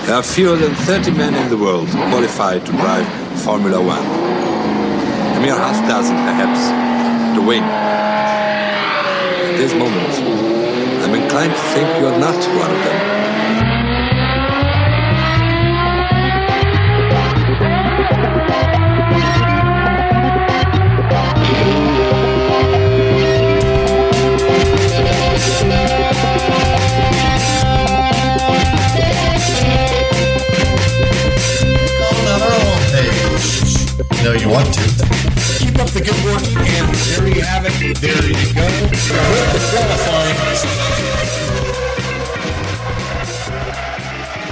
There are fewer than 30 men in the world qualified to drive Formula One. A mere half dozen, perhaps, to win. At this moment, I'm inclined to think you're not one of them. No, you want to. Keep up the good work, and there you have it. There you go. With the qualifying.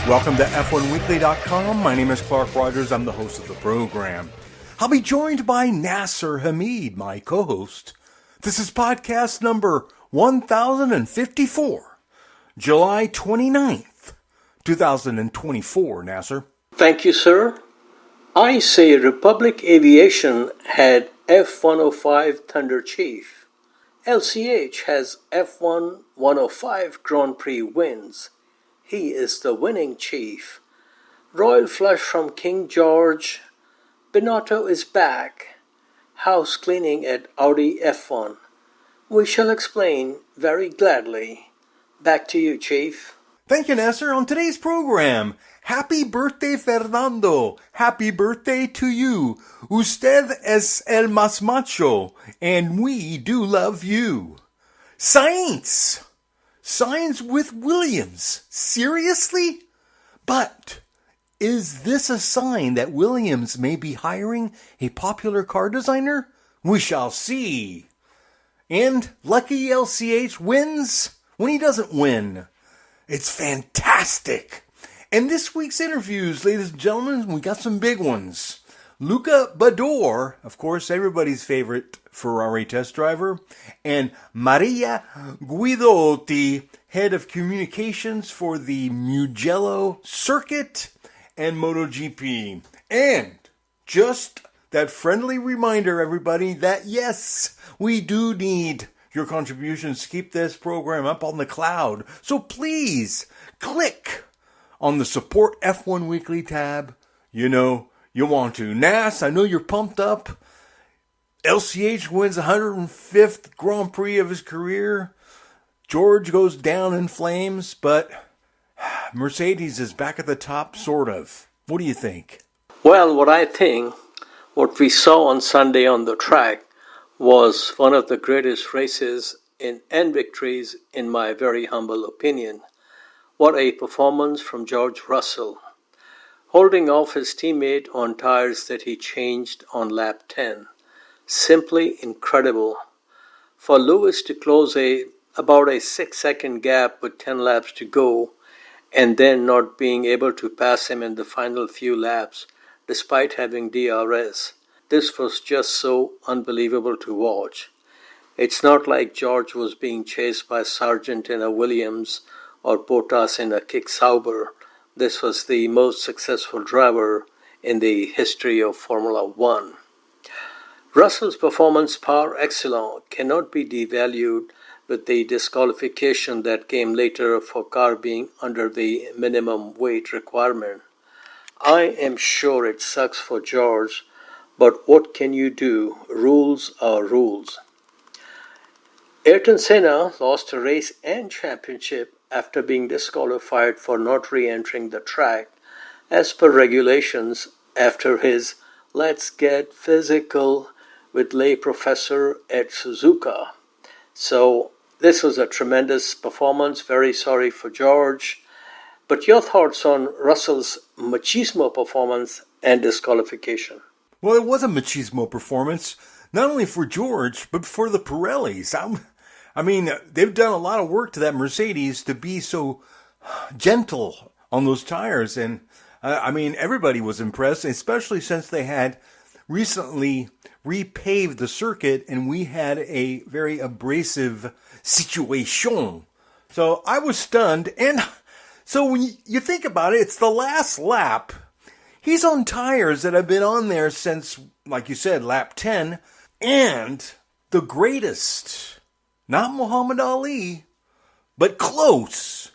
Welcome to F1Weekly.com. My name is Clark Rogers. I'm the host of the program. I'll be joined by Nasir Hamid, my co-host. This is podcast number 1054, July 29th, 2024, Nasir. Thank you, sir. I say Republic Aviation had F105 Thunder Chief. LCH has F1 105 Grand Prix wins. He is the winning chief. Royal flush from King George. Binotto is back. House cleaning at Audi F1. We shall explain very gladly. Back to you, Chief. Thank you, Nasir. On today's program, happy birthday, Fernando. Happy birthday to you. Usted es el más macho, and we do love you. Science. Science with Williams. Seriously? But is this a sign that Williams may be hiring a popular car designer? We shall see. And lucky LCH wins when he doesn't win. It's fantastic. And this week's interviews, ladies and gentlemen, we got some big ones. Luca Badoer, of course, everybody's favorite Ferrari test driver, and Maria Guidotti, head of communications for the Mugello circuit and MotoGP. And just that friendly reminder, everybody, that yes, we do need your contributions to keep this program up on the cloud. So please click on the Support F1 Weekly tab. You know you want to. Nas, I know you're pumped up. LCH wins 105th Grand Prix of his career. George goes down in flames, but Mercedes is back at the top, sort of. What do you think? Well, what we saw on Sunday on the track was one of the greatest races and victories in my very humble opinion. What a performance from George Russell, holding off his teammate on tires that he changed on lap 10. Simply incredible. For Lewis to close about a 6-second gap with 10 laps to go and then not being able to pass him in the final few laps despite having DRS. This was just so unbelievable to watch. It's not like George was being chased by Sargent in a Williams or Bottas in a Kick Sauber. This was the most successful driver in the history of Formula One. Russell's performance par excellence cannot be devalued with the disqualification that came later for car being under the minimum weight requirement. I am sure it sucks for George, but what can you do? Rules are rules. Ayrton Senna lost a race and championship after being disqualified for not re-entering the track as per regulations after his "Let's Get Physical" with lay professor at Suzuka. So this was a tremendous performance. Very sorry for George. But your thoughts on Russell's machismo performance and disqualification? Well, it was a machismo performance, not only for George, but for the Pirellis. I mean, they've done a lot of work to that Mercedes to be so gentle on those tires. And, everybody was impressed, especially since they had recently repaved the circuit and we had a very abrasive situation. So I was stunned. And so when you think about it, it's the last lap. He's on tires that have been on there since, like you said, lap 10. And the greatest, not Muhammad Ali, but close.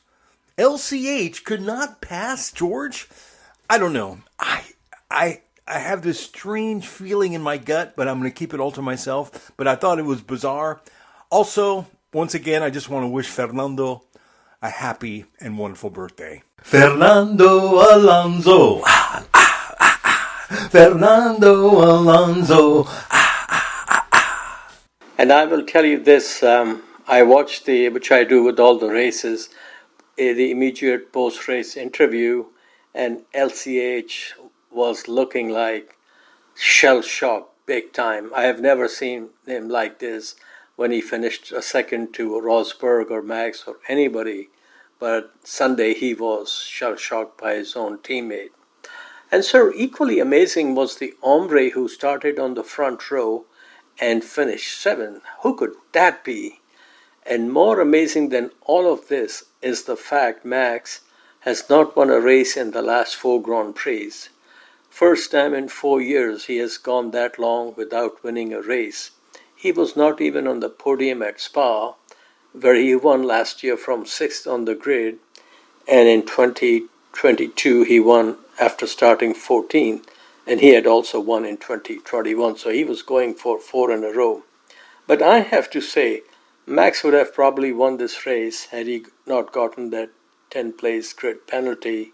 LCH could not pass George? I don't know. I have this strange feeling in my gut, but I'm going to keep it all to myself. But I thought it was bizarre. Also, once again, I just want to wish Fernando a happy and wonderful birthday. Fernando Alonso. Fernando Alonso. And I will tell you this, I watched which I do with all the races, the immediate post-race interview, and LCH was looking like shell-shocked big time. I have never seen him like this when he finished a second to Rosberg or Max or anybody, but Sunday he was shell-shocked by his own teammate. And sir, equally amazing was the hombre who started on the front row and finished 7th. Who could that be? And more amazing than all of this is the fact Max has not won a race in the last 4 Grand Prix. First time in 4 years he has gone that long without winning a race. He was not even on the podium at Spa, where he won last year from 6th on the grid, and in 2022 he won after starting 14th, and he had also won in 2021, so he was going for 4 in a row. But I have to say, Max would have probably won this race had he not gotten that 10th place grid penalty.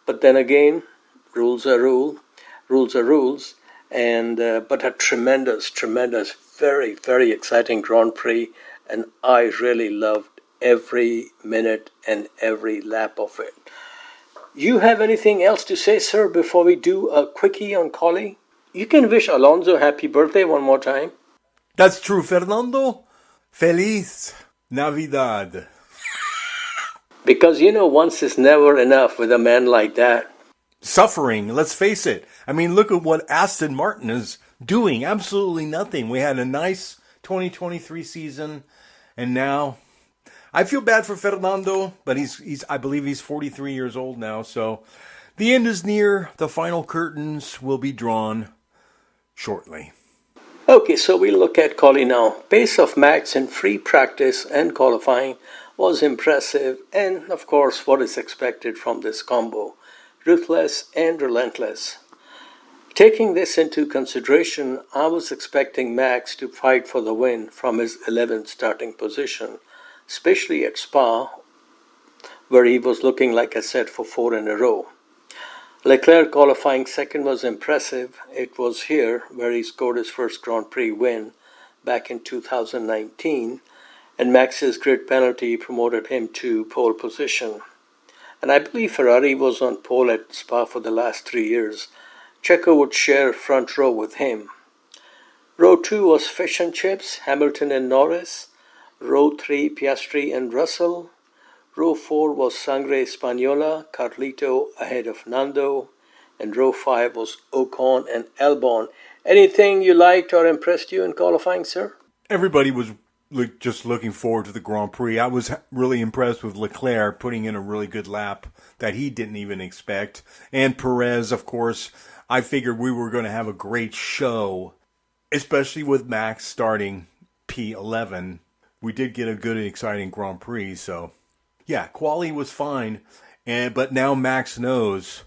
But then again, rules are rules, and but a tremendous, very, very exciting Grand Prix, and I really loved every minute and every lap of it. You have anything else to say, sir, before we do a quickie on Collie? You can wish Alonso happy birthday one more time. That's true, Fernando. Feliz Navidad. Because, once is never enough with a man like that. Suffering, let's face it. I mean, look at what Aston Martin is doing. Absolutely nothing. We had a nice 2023 season, and now I feel bad for Fernando, but I believe he's 43 years old now, so the end is near. The final curtains will be drawn shortly. Okay, so we look at Collie now. Pace of Max in free practice and qualifying was impressive, and of course what is expected from this combo, ruthless and relentless. Taking this into consideration, I was expecting Max to fight for the win from his 11th starting position, especially at Spa, where he was looking, like I said, for 4 in a row. Leclerc qualifying second was impressive. It was here where he scored his first Grand Prix win back in 2019, and Max's grid penalty promoted him to pole position. And I believe Ferrari was on pole at Spa for the last 3 years. Checo would share front row with him. Row 2 was fish and chips, Hamilton and Norris. Row 3, Piastri and Russell. Row 4 was Sangre Española, Carlito ahead of Nando. And row 5 was Ocon and Albon. Anything you liked or impressed you in qualifying, sir? Everybody was just looking forward to the Grand Prix. I was really impressed with Leclerc putting in a really good lap that he didn't even expect. And Perez, of course, I figured we were going to have a great show, especially with Max starting P11. We did get a good and exciting Grand Prix, so yeah, quali was fine. But now Max knows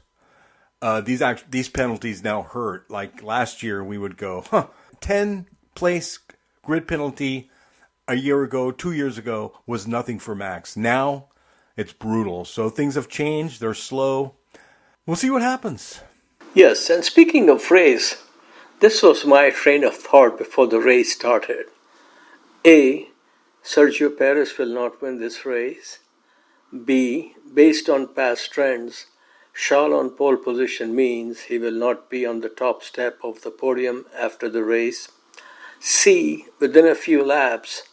these penalties now hurt. Like last year, we would go 10 place grid penalty a year ago, 2 years ago was nothing for Max. Now it's brutal. So things have changed. They're slow. We'll see what happens. Yes, and speaking of race, this was my train of thought before the race started. A. Sergio Perez will not win this race. B. Based on past trends, Charles on pole position means he will not be on the top step of the podium after the race. C. Within a few laps,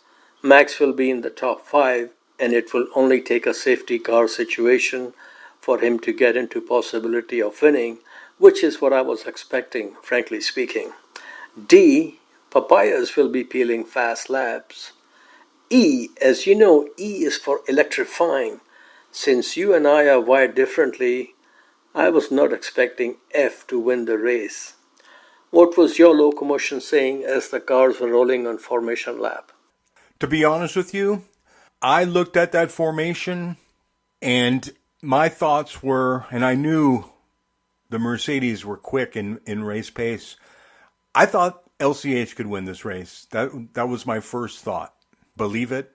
Max will be in the top 5, and it will only take a safety car situation for him to get into possibility of winning, which is what I was expecting, frankly speaking. D. Papayas will be peeling fast laps. E. As you know, E is for electrifying. Since you and I are wired differently, I was not expecting F to win the race. What was your locomotion saying as the cars were rolling on formation lap? To be honest with you, I looked at that formation And my thoughts were, and I knew the Mercedes were quick in race pace. I thought LCH could win this race. That was my first thought. Believe it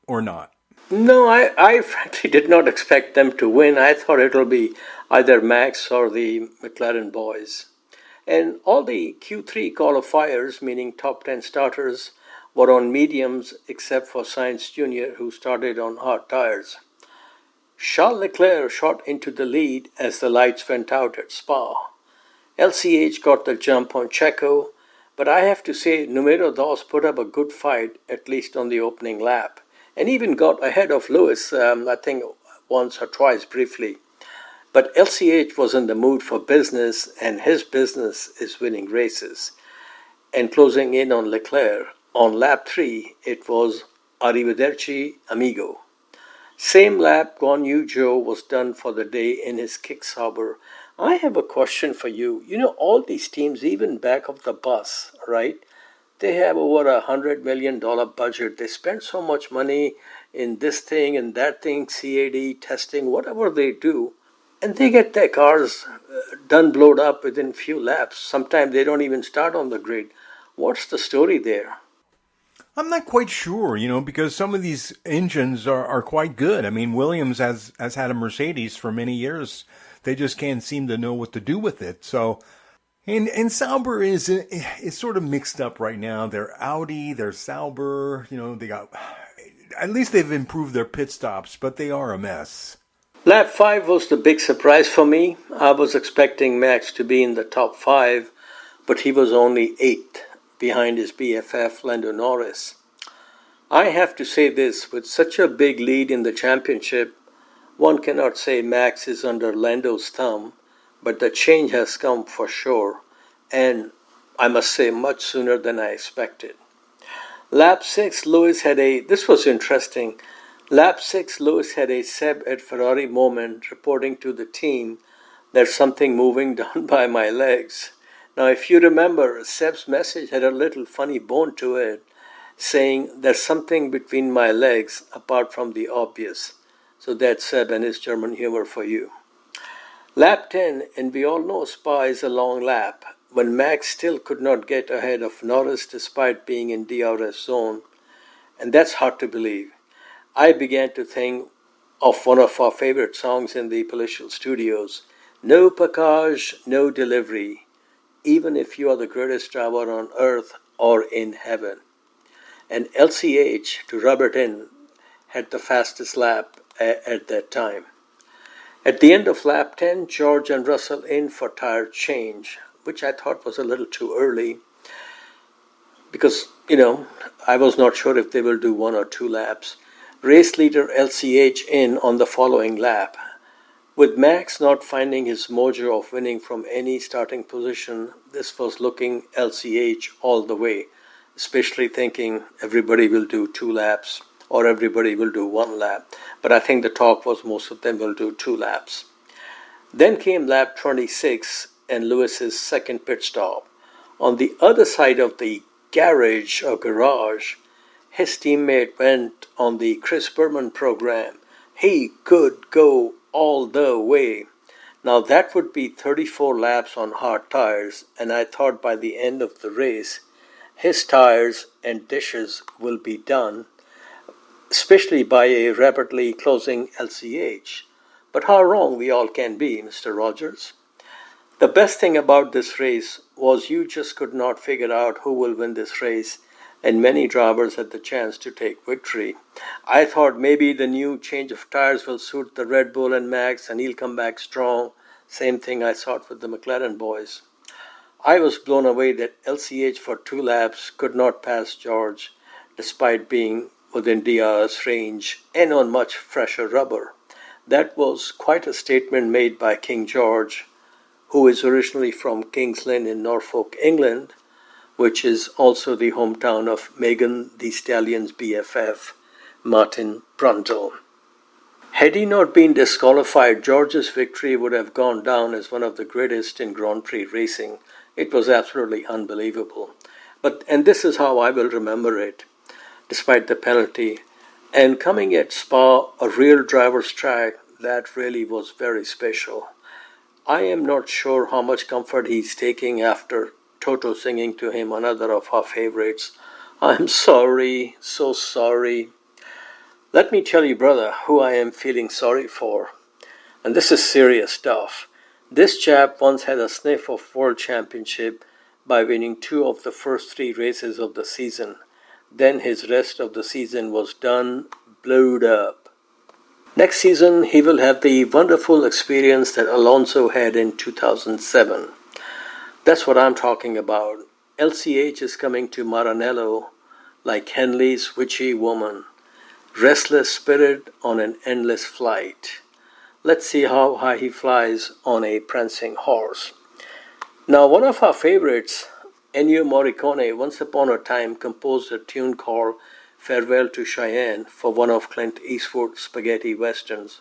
or not. No, I frankly did not expect them to win. I thought it'll be either Max or the McLaren boys. And all the Q3 qualifiers, meaning top 10 starters, were on mediums except for Sainz Jr., who started on hard tires. Charles Leclerc shot into the lead as the lights went out at Spa. LCH got the jump on Checo, but I have to say Numero Dos put up a good fight, at least on the opening lap, and even got ahead of Lewis, I think once or twice briefly. But LCH was in the mood for business, and his business is winning races. And closing in on Leclerc, on lap 3, it was Arrivederci, amigo. Same lap Guan Yu Zhou was done for the day in his kick Sauber. I have a question for you. You know, all these teams, even back of the bus, right? They have over $100 million budget. They spend so much money in this thing and that thing, CAD, testing, whatever they do. And they get their cars done, blowed up within few laps. Sometimes they don't even start on the grid. What's the story there? I'm not quite sure, because some of these engines are quite good. I mean, Williams has had a Mercedes for many years. They just can't seem to know what to do with it. So, and Sauber is sort of mixed up right now. They're Audi, they're Sauber. They got, at least they've improved their pit stops, but they are a mess. Lap 5 was the big surprise for me. I was expecting Max to be in the top 5, but he was only 8th behind his BFF Lando Norris. I have to say this, with such a big lead in the championship, one cannot say Max is under Lando's thumb, but the change has come for sure, and I must say much sooner than I expected. Lap 6, this was interesting. Lap 6, Lewis had a Seb at Ferrari moment, reporting to the team, "There's something moving down by my legs." Now, if you remember, Seb's message had a little funny bone to it, saying, "There's something between my legs apart from the obvious." So that's Seb and his German humor for you. Lap 10, and we all know Spa is a long lap, when Max still could not get ahead of Norris despite being in DRS zone. And that's hard to believe. I began to think of one of our favorite songs in the Palatial Studios, "No package, no delivery, even if you are the greatest driver on earth or in heaven." And LCH, to rub it in, had the fastest lap at that time. At the end of lap 10, George and Russell in for tire change, which I thought was a little too early because, I was not sure if they will do 1 or 2 laps. Race leader LCH in on the following lap. With Max not finding his mojo of winning from any starting position, this was looking LCH all the way, especially thinking everybody will do 2 laps or everybody will do 1 lap. But I think the talk was most of them will do 2 laps. Then came lap 26 and Lewis's second pit stop. On the other side of the garage, his teammate went on the Chris Berman program. He could go all the way. Now that would be 34 laps on hard tires, and I thought by the end of the race, his tires and dishes will be done, especially by a rapidly closing LCH. But how wrong we all can be, Mr. Rogers. The best thing about this race was you just could not figure out who will win this race, and many drivers had the chance to take victory. I thought maybe the new change of tires will suit the Red Bull and Max and he'll come back strong. Same thing I thought with the McLaren boys. I was blown away that LCH for 2 laps could not pass George despite being within DRS range and on much fresher rubber. That was quite a statement made by King George, who is originally from King's Lynn in Norfolk, England, which is also the hometown of Megan Thee Stallion's BFF, Martin Brundle. Had he not been disqualified, George's victory would have gone down as one of the greatest in Grand Prix racing. It was absolutely unbelievable. And this is how I will remember it, despite the penalty. And coming at Spa, a real driver's track, that really was very special. I am not sure how much comfort he's taking after Toto singing to him another of our favorites. I'm sorry, so sorry. Let me tell you, brother, who I am feeling sorry for. And this is serious stuff. This chap once had a sniff of world championship by winning 2 of the first 3 races of the season. Then his rest of the season was done, blowed up. Next season, he will have the wonderful experience that Alonso had in 2007. That's what I'm talking about. LCH is coming to Maranello like Henley's witchy woman. Restless spirit on an endless flight. Let's see how high he flies on a prancing horse. Now, one of our favorites, Ennio Morricone, once upon a time composed a tune called Farewell to Cheyenne for one of Clint Eastwood's spaghetti westerns.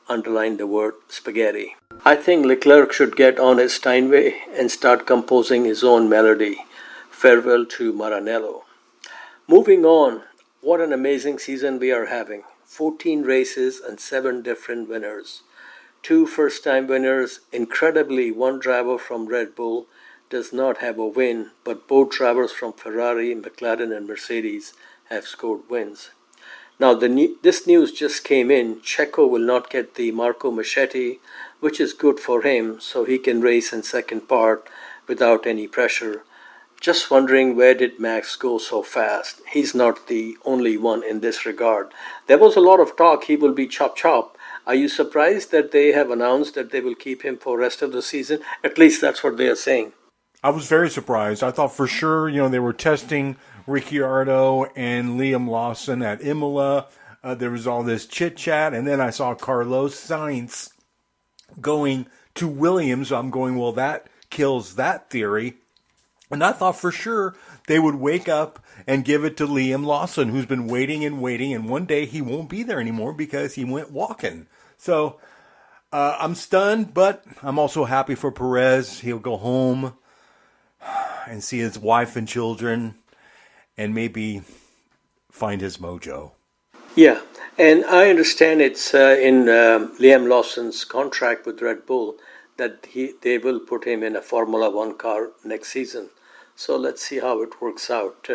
Underline the word spaghetti. I think Leclerc should get on his Steinway and start composing his own melody, Farewell to Maranello. Moving on, what an amazing season we are having. 14 races and 7 different winners. 2 first-time winners. Incredibly, one driver from Red Bull does not have a win, but both drivers from Ferrari, McLaren and Mercedes have scored wins. Now, this news just came in. Checo will not get the Marco Machete, which is good for him, so he can race in second part without any pressure. Just wondering, where did Max go so fast? He's not the only one in this regard. There was a lot of talk he will be chop. Are you surprised that they have announced that they will keep him for the rest of the season? At least that's what they are saying. I was very surprised. I thought for sure, they were testing Ricciardo and Liam Lawson at Imola. There was all this chit-chat, and then I saw Carlos Sainz going to Williams. I'm going, well, that kills that theory. And I thought for sure they would wake up and give it to Liam Lawson, who's been waiting, and one day he won't be there anymore because he went walking. So I'm stunned, but I'm also happy for Perez. He'll go home and see his wife and children and maybe find his mojo. Yeah, and I understand it's in Liam Lawson's contract with Red Bull that they will put him in a Formula One car next season. So let's see how it works out.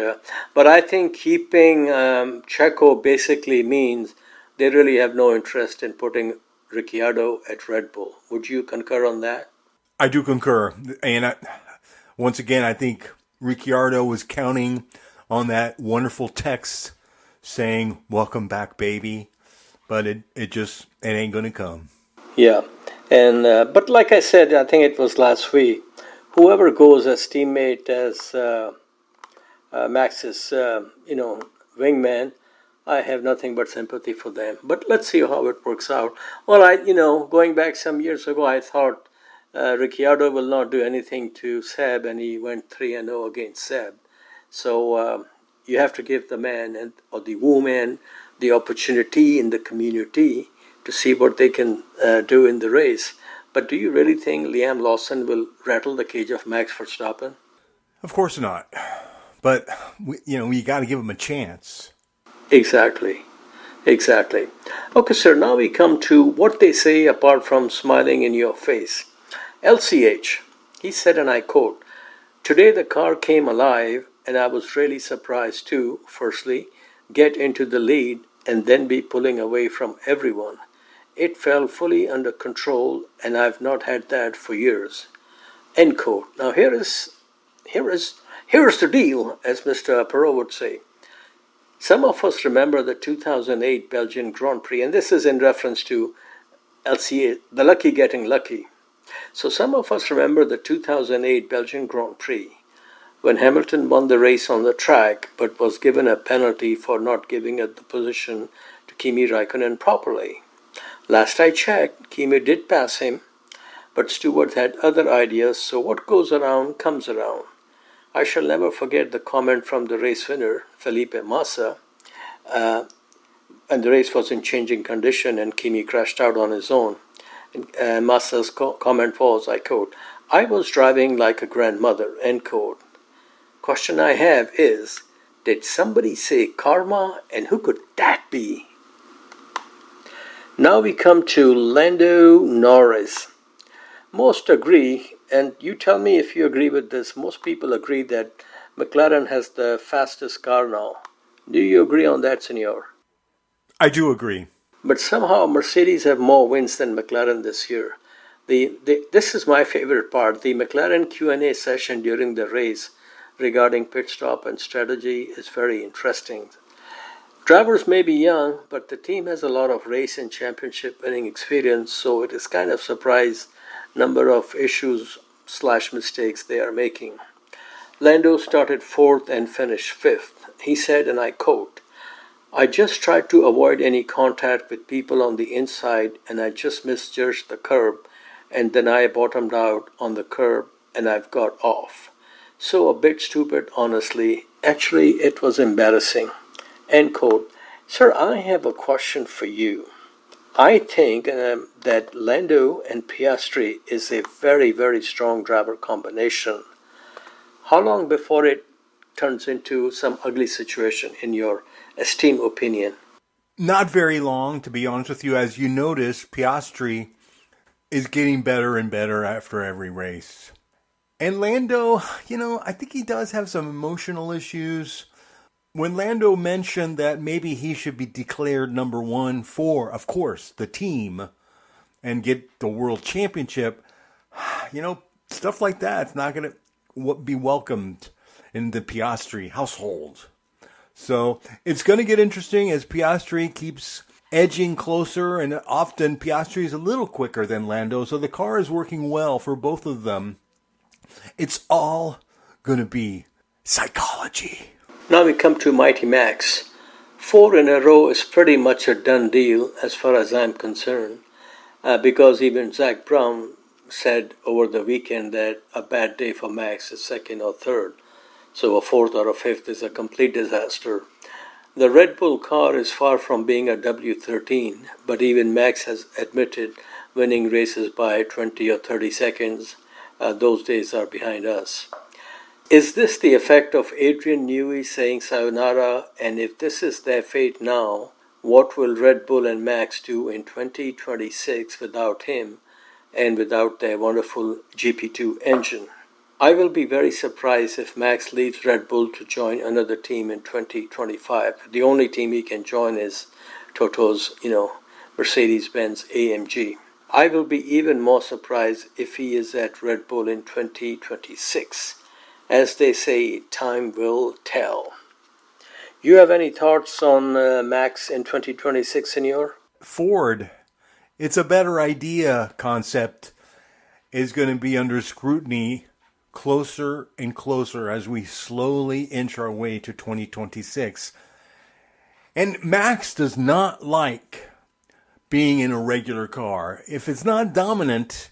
But I think keeping Checo basically means they really have no interest in putting Ricciardo at Red Bull. Would you concur on that? I do concur. And once again, I think Ricciardo was counting on that wonderful text saying, welcome back, baby. But it ain't going to come. Yeah. And but like I said, I think it was last week, whoever goes as teammate as Max's, wingman, I have nothing but sympathy for them. But let's see how it works out. Well, going back some years ago, I thought Ricciardo will not do anything to Seb, and he went 3-0 against Seb. So you have to give the man or the woman the opportunity in the community to see what they can do in the race. But do you really think Liam Lawson will rattle the cage of Max Verstappen? Of course not. But, you got to give him a chance. Exactly. Okay, sir, now we come to what they say apart from smiling in your face. LCH, he said, and I quote, "Today the car came alive and I was really surprised to, firstly, get into the lead and then be pulling away from everyone. It felt fully under control and I've not had that for years." End quote. Now here is the deal, as Mr. Perot would say. Some of us remember the 2008 Belgian Grand Prix, and this is in reference to LCA, the lucky getting lucky. So some of us remember the 2008 Belgian Grand Prix, when Hamilton won the race on the track but was given a penalty for not giving up the position to Kimi Raikkonen properly. Last I checked, Kimi did pass him, but Stewart had other ideas, so what goes around comes around. I shall never forget the comment from the race winner, Felipe Massa, and the race was in changing condition and Kimi crashed out on his own. And Massa's comment was, I quote, "I was driving like a grandmother," end quote. Question I have is, did somebody say karma, and who could that be? Now we come to Lando Norris. Most agree, and you tell me if you agree with this, most people agree that McLaren has the fastest car now. Do you agree on that, Senor? I do agree. But somehow Mercedes have more wins than McLaren this year. This is my favorite part. The McLaren Q&A session during the race regarding pit stop and strategy is very interesting. Drivers may be young, but the team has a lot of race and championship winning experience, so it is kind of surprised number of issues/mistakes they are making. Lando started fourth and finished fifth. He said, and I quote, "I just tried to avoid any contact with people on the inside and I just misjudged the curb and then I bottomed out on the curb and I've got off. So a bit stupid, honestly. Actually, it was embarrassing." End quote. Sir, I have a question for you. I think that Lando and Piastri is a very, very strong driver combination. How long before it turns into some ugly situation, in your esteemed opinion? Not very long, to be honest with you. As you notice, Piastri is getting better and better after every race. And Lando, I think he does have some emotional issues. When Lando mentioned that maybe he should be declared number one for, of course, the team and get the world championship, stuff like that's not going to be welcomed in the Piastri household. So it's going to get interesting as Piastri keeps edging closer, and often Piastri is a little quicker than Lando, so the car is working well for both of them. It's all going to be psychology. Now we come to Mighty Max. 4 in a row is pretty much a done deal as far as I'm concerned, because even Zach Brown said over the weekend that a bad day for Max is second or third, so a fourth or a fifth is a complete disaster. The Red Bull car is far from being a W13, but even Max has admitted winning races by 20 or 30 seconds. Those days are behind us. Is this the effect of Adrian Newey saying sayonara? And if this is their fate now, what will Red Bull and Max do in 2026 without him and without their wonderful GP2 engine? I will be very surprised if Max leaves Red Bull to join another team in 2025. The only team he can join is Toto's, Mercedes-Benz AMG. I will be even more surprised if he is at Red Bull in 2026. As they say, time will tell. You have any thoughts on Max in 2026, Senor? Ford, it's a better idea concept is going to be under scrutiny closer and closer as we slowly inch our way to 2026. And Max does not like being in a regular car. If it's not dominant,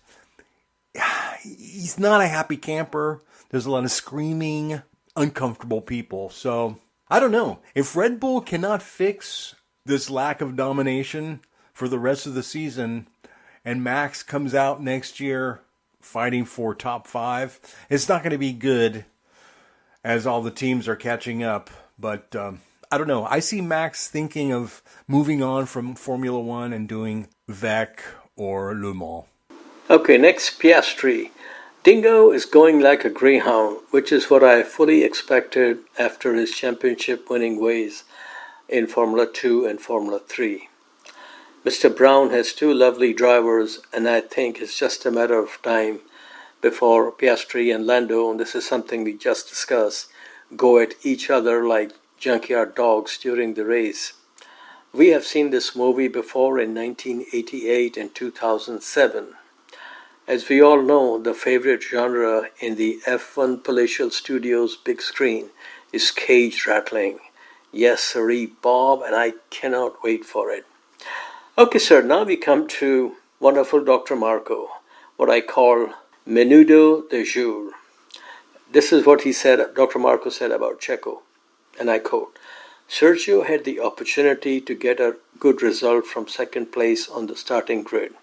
he's not a happy camper. There's a lot of screaming, uncomfortable people. So, I don't know. If Red Bull cannot fix this lack of domination for the rest of the season, and Max comes out next year fighting for top 5, it's not going to be good as all the teams are catching up. But I don't know. I see Max thinking of moving on from Formula One and doing VEC or Le Mans. Okay, next, Piastri. Dingo is going like a greyhound, which is what I fully expected after his championship-winning ways in Formula 2 and Formula 3. Mr. Brown has 2 lovely drivers, and I think it's just a matter of time before Piastri and Lando, and this is something we just discussed, go at each other like junkyard dogs during the race. We have seen this movie before in 1988 and 2007. As we all know, the favorite genre in the F1 Palatial Studios big screen is cage rattling. Yes, sirree, Bob, and I cannot wait for it. Okay, sir, now we come to wonderful Dr. Marco, what I call menudo de jour. This is what he said, Dr. Marco said about Checo, and I quote, "Sergio had the opportunity to get a good result from second place on the starting grid.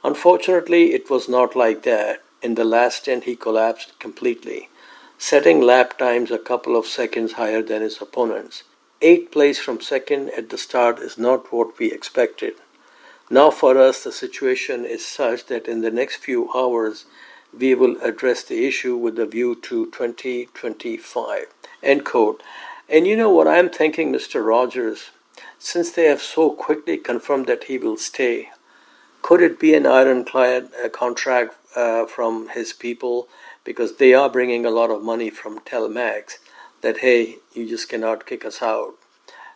Unfortunately, it was not like that. In the last stint, he collapsed completely, setting lap times a couple of seconds higher than his opponents. 8th place from second at the start is not what we expected. Now for us, the situation is such that in the next few hours, we will address the issue with a view to 2025, end quote. And you know what I'm thinking, Mr. Rogers? Since they have so quickly confirmed that he will stay, could it be an ironclad contract from his people? Because they are bringing a lot of money from Telmax, that, hey, you just cannot kick us out.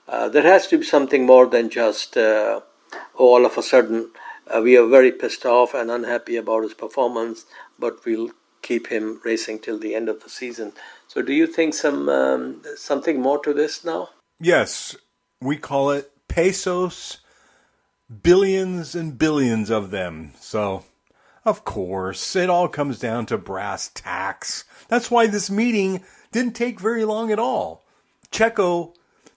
There has to be something more than just all of a sudden we are very pissed off and unhappy about his performance, but we'll keep him racing till the end of the season. So do you think something more to this now? Yes, we call it pesos, billions and billions of them. So, of course, it all comes down to brass tacks. That's why this meeting didn't take very long at all. Checo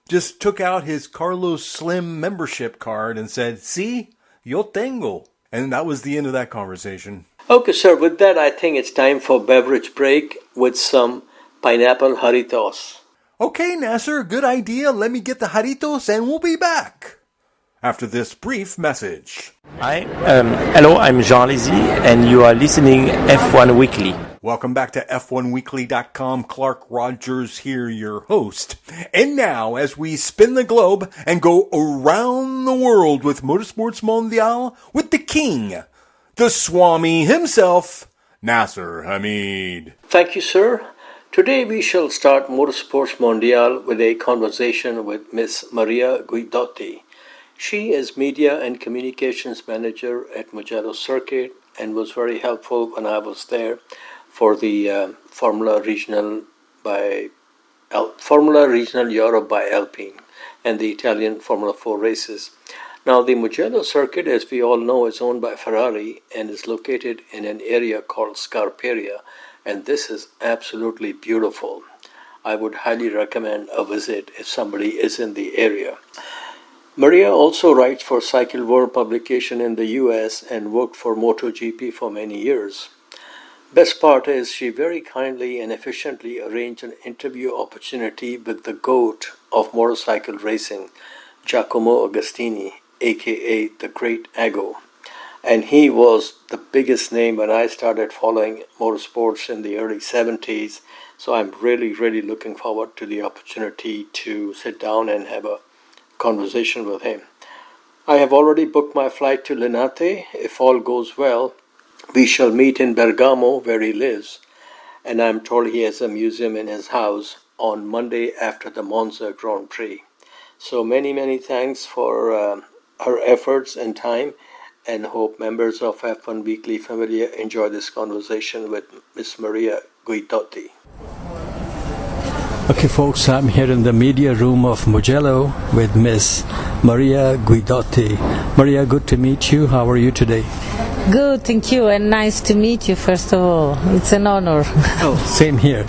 just took out his Carlos Slim membership card and said, "Sí, yo tengo." And that was the end of that conversation. Okay, sir, with that, I think it's time for beverage break with some pineapple Jarritos. Okay, Nasir, good idea. Let me get the Jarritos and we'll be back after this brief message. Hi, hello, I'm Jean Lézy, and you are listening F1 Weekly. Welcome back to F1Weekly.com. Clark Rogers here, your host. And now, as we spin the globe and go around the world with Motorsports Mondial, with the king, the Swami himself, Nasir Hamid. Thank you, sir. Today we shall start Motorsports Mondial with a conversation with Miss Maria Guidotti. She is Media and Communications Manager at Mugello Circuit and was very helpful when I was there for the Formula Regional Europe by Alpine and the Italian Formula 4 races. Now, the Mugello Circuit, as we all know, is owned by Ferrari and is located in an area called Scarperia, and this is absolutely beautiful. I would highly recommend a visit if somebody is in the area. Maria also writes for Cycle World publication in the US and worked for MotoGP for many years. Best part is she very kindly and efficiently arranged an interview opportunity with the GOAT of motorcycle racing, Giacomo Agostini, aka the Great Ago. And he was the biggest name when I started following motorsports in the early 70s. So I'm really, really looking forward to the opportunity to sit down and have a conversation with him. I have already booked my flight to Linate. If all goes well, we shall meet in Bergamo, where he lives, and I'm told he has a museum in his house on Monday after the Monza Grand Prix. So many thanks for her efforts and time, and hope members of F1 Weekly Familia enjoy this conversation with Miss Maria Guidotti. Okay, folks, I'm here in the media room of Mugello with Miss Maria Guidotti. Maria, good to meet you. How are you today? Good, thank you, and nice to meet you, first of all. It's an honor. Oh, same here.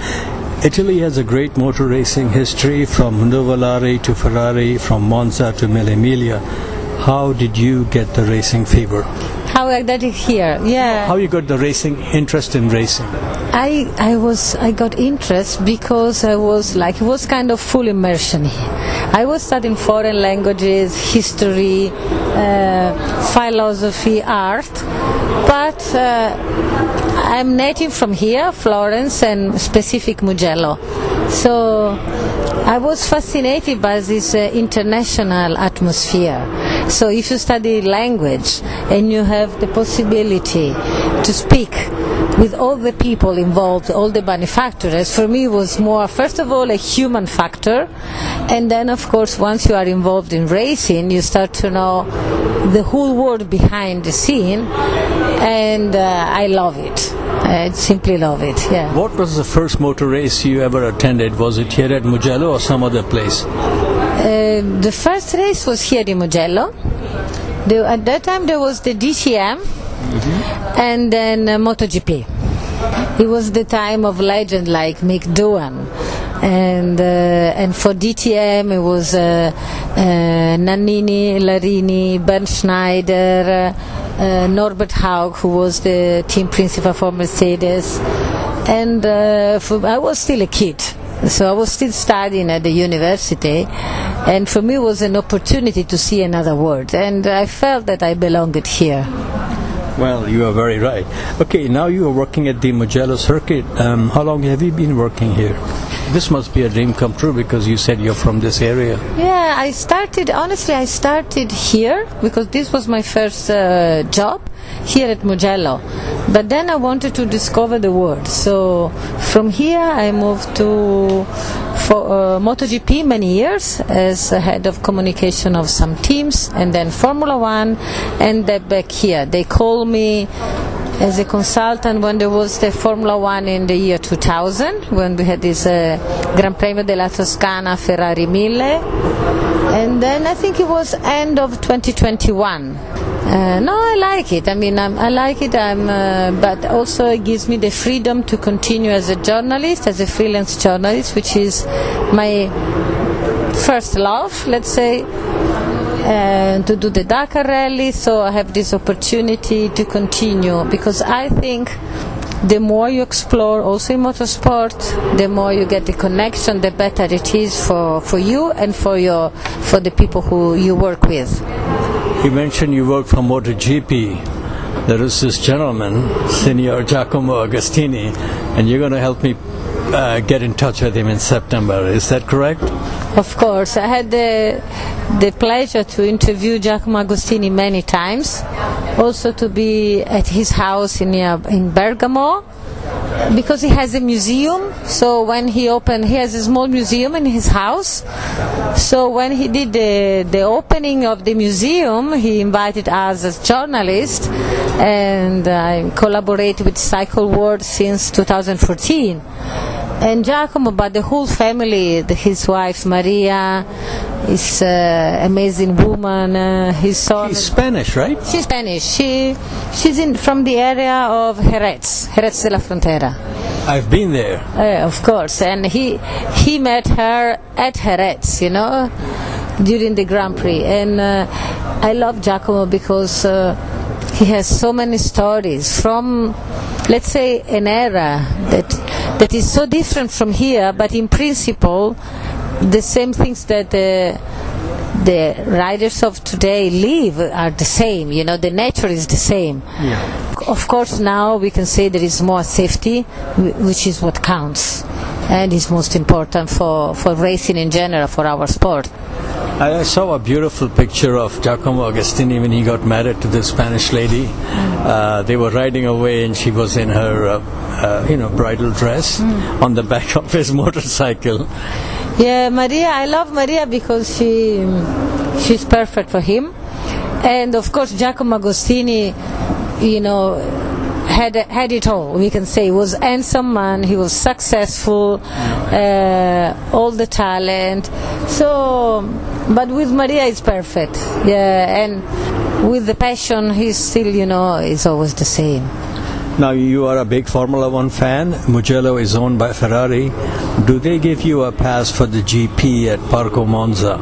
Italy has a great motor racing history, from Nuvolari to Ferrari, from Monza to Mille Miglia. How did you get the racing fever? How I got it here, yeah. How you got the racing interest in racing? I got interest because it was kind of full immersion. I was studying foreign languages, history, philosophy, art, but I'm native from here, Florence, and specific Mugello. So I was fascinated by this international atmosphere. So if you study language and you have the possibility to speak with all the people involved, all the manufacturers, for me it was more, first of all, a human factor, and then of course once you are involved in racing you start to know the whole world behind the scene, and I love it. I simply love it, yeah. What was the first motor race you ever attended? Was it here at Mugello or some other place? The first race was here in Mugello. At that time there was the DTM, and then MotoGP. It was the time of legends like Mick Doohan, and for DTM it was Nannini, Larini, Bernd Schneider, Norbert Haug, who was the team principal for Mercedes, and I was still a kid. So I was still studying at the university, and for me it was an opportunity to see another world, and I felt that I belonged here. Well, you are very right. Okay, now you are working at the Mugello circuit. How long have you been working here? This must be a dream come true because you said you're from this area. Yeah, I started here because this was my first job here at Mugello. But then I wanted to discover the world. So from here I moved to MotoGP many years as head of communication of some teams, and then Formula One, and then back here. They called me as a consultant when there was the Formula One in the year 2000, when we had this Gran Premio della Toscana Ferrari 1000, and then I think it was end of 2021. No, I like it. I mean, I like it. But also it gives me the freedom to continue as a journalist, as a freelance journalist, which is my first love, let's say. To do the Dakar Rally, so I have this opportunity to continue, because I think the more you explore also in motorsport, the more you get the connection, the better it is for you and for the people who you work with. You mentioned you work for MotoGP. There is this gentleman, Signor Giacomo Agostini, and you're going to help me get in touch with him in September. Is that correct? Of course. I had the pleasure to interview Giacomo Agostini many times, also to be at his house in Bergamo, because he has a museum. So when he has a small museum in his house. So when he did the opening of the museum, he invited us as journalists, and I collaborate with Cycle World since 2014. And Giacomo, but the whole family, his wife Maria, is an amazing woman. His son. She's Spanish, right? She's Spanish. She's from the area of Jerez de la Frontera. I've been there. Of course, and he met her at Jerez, during the Grand Prix. And I love Giacomo because he has so many stories from, let's say, an era that is so different from here, but in principle the same things that the riders of today live are the same. The nature is the same. Yeah. Of course, now we can say there is more safety, which is what counts and is most important for racing in general, for our sport. I saw a beautiful picture of Giacomo Agostini when he got married to this Spanish lady. They were riding away, and she was in her, bridal dress on the back of his motorcycle. Yeah, Maria. I love Maria because she's perfect for him, and of course Giacomo Agostini, had it all. We can say he was a handsome man. He was successful, all the talent. So, but with Maria it's perfect. Yeah, and with the passion, he's still, is always the same. Now you are a big Formula One fan. Mugello is owned by Ferrari. Do they give you a pass for the GP at Parco Monza?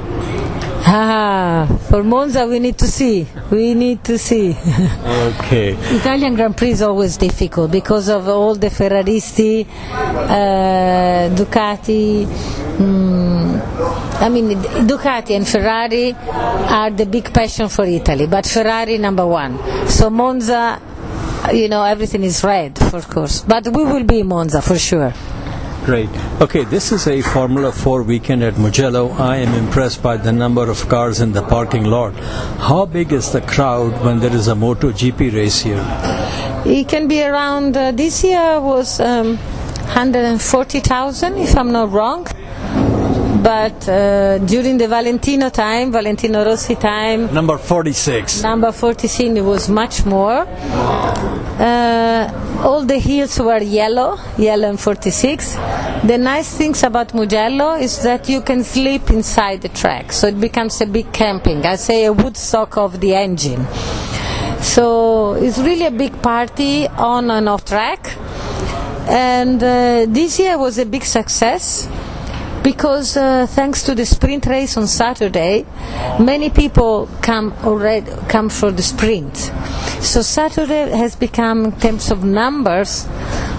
For Monza we need to see. Okay. Italian Grand Prix is always difficult because of all the Ferraristi, Ducati. Ducati and Ferrari are the big passion for Italy, but Ferrari number one. So Monza, everything is red, of course. But we will be in Monza for sure. Great. Okay, this is a Formula 4 weekend at Mugello. I am impressed by the number of cars in the parking lot. How big is the crowd when there is a MotoGP race here? It can be around, this year was 140,000, if I'm not wrong. But during the Valentino Rossi time, number 46, it was much more. All the hills were yellow and 46. The nice things about Mugello is that you can sleep inside the track, so it becomes a big camping. I say a Woodstock of the engine. So it's really a big party on and off track. And this year was a big success, because thanks to the sprint race on Saturday, many people come for the sprint. So Saturday has become, in terms of numbers,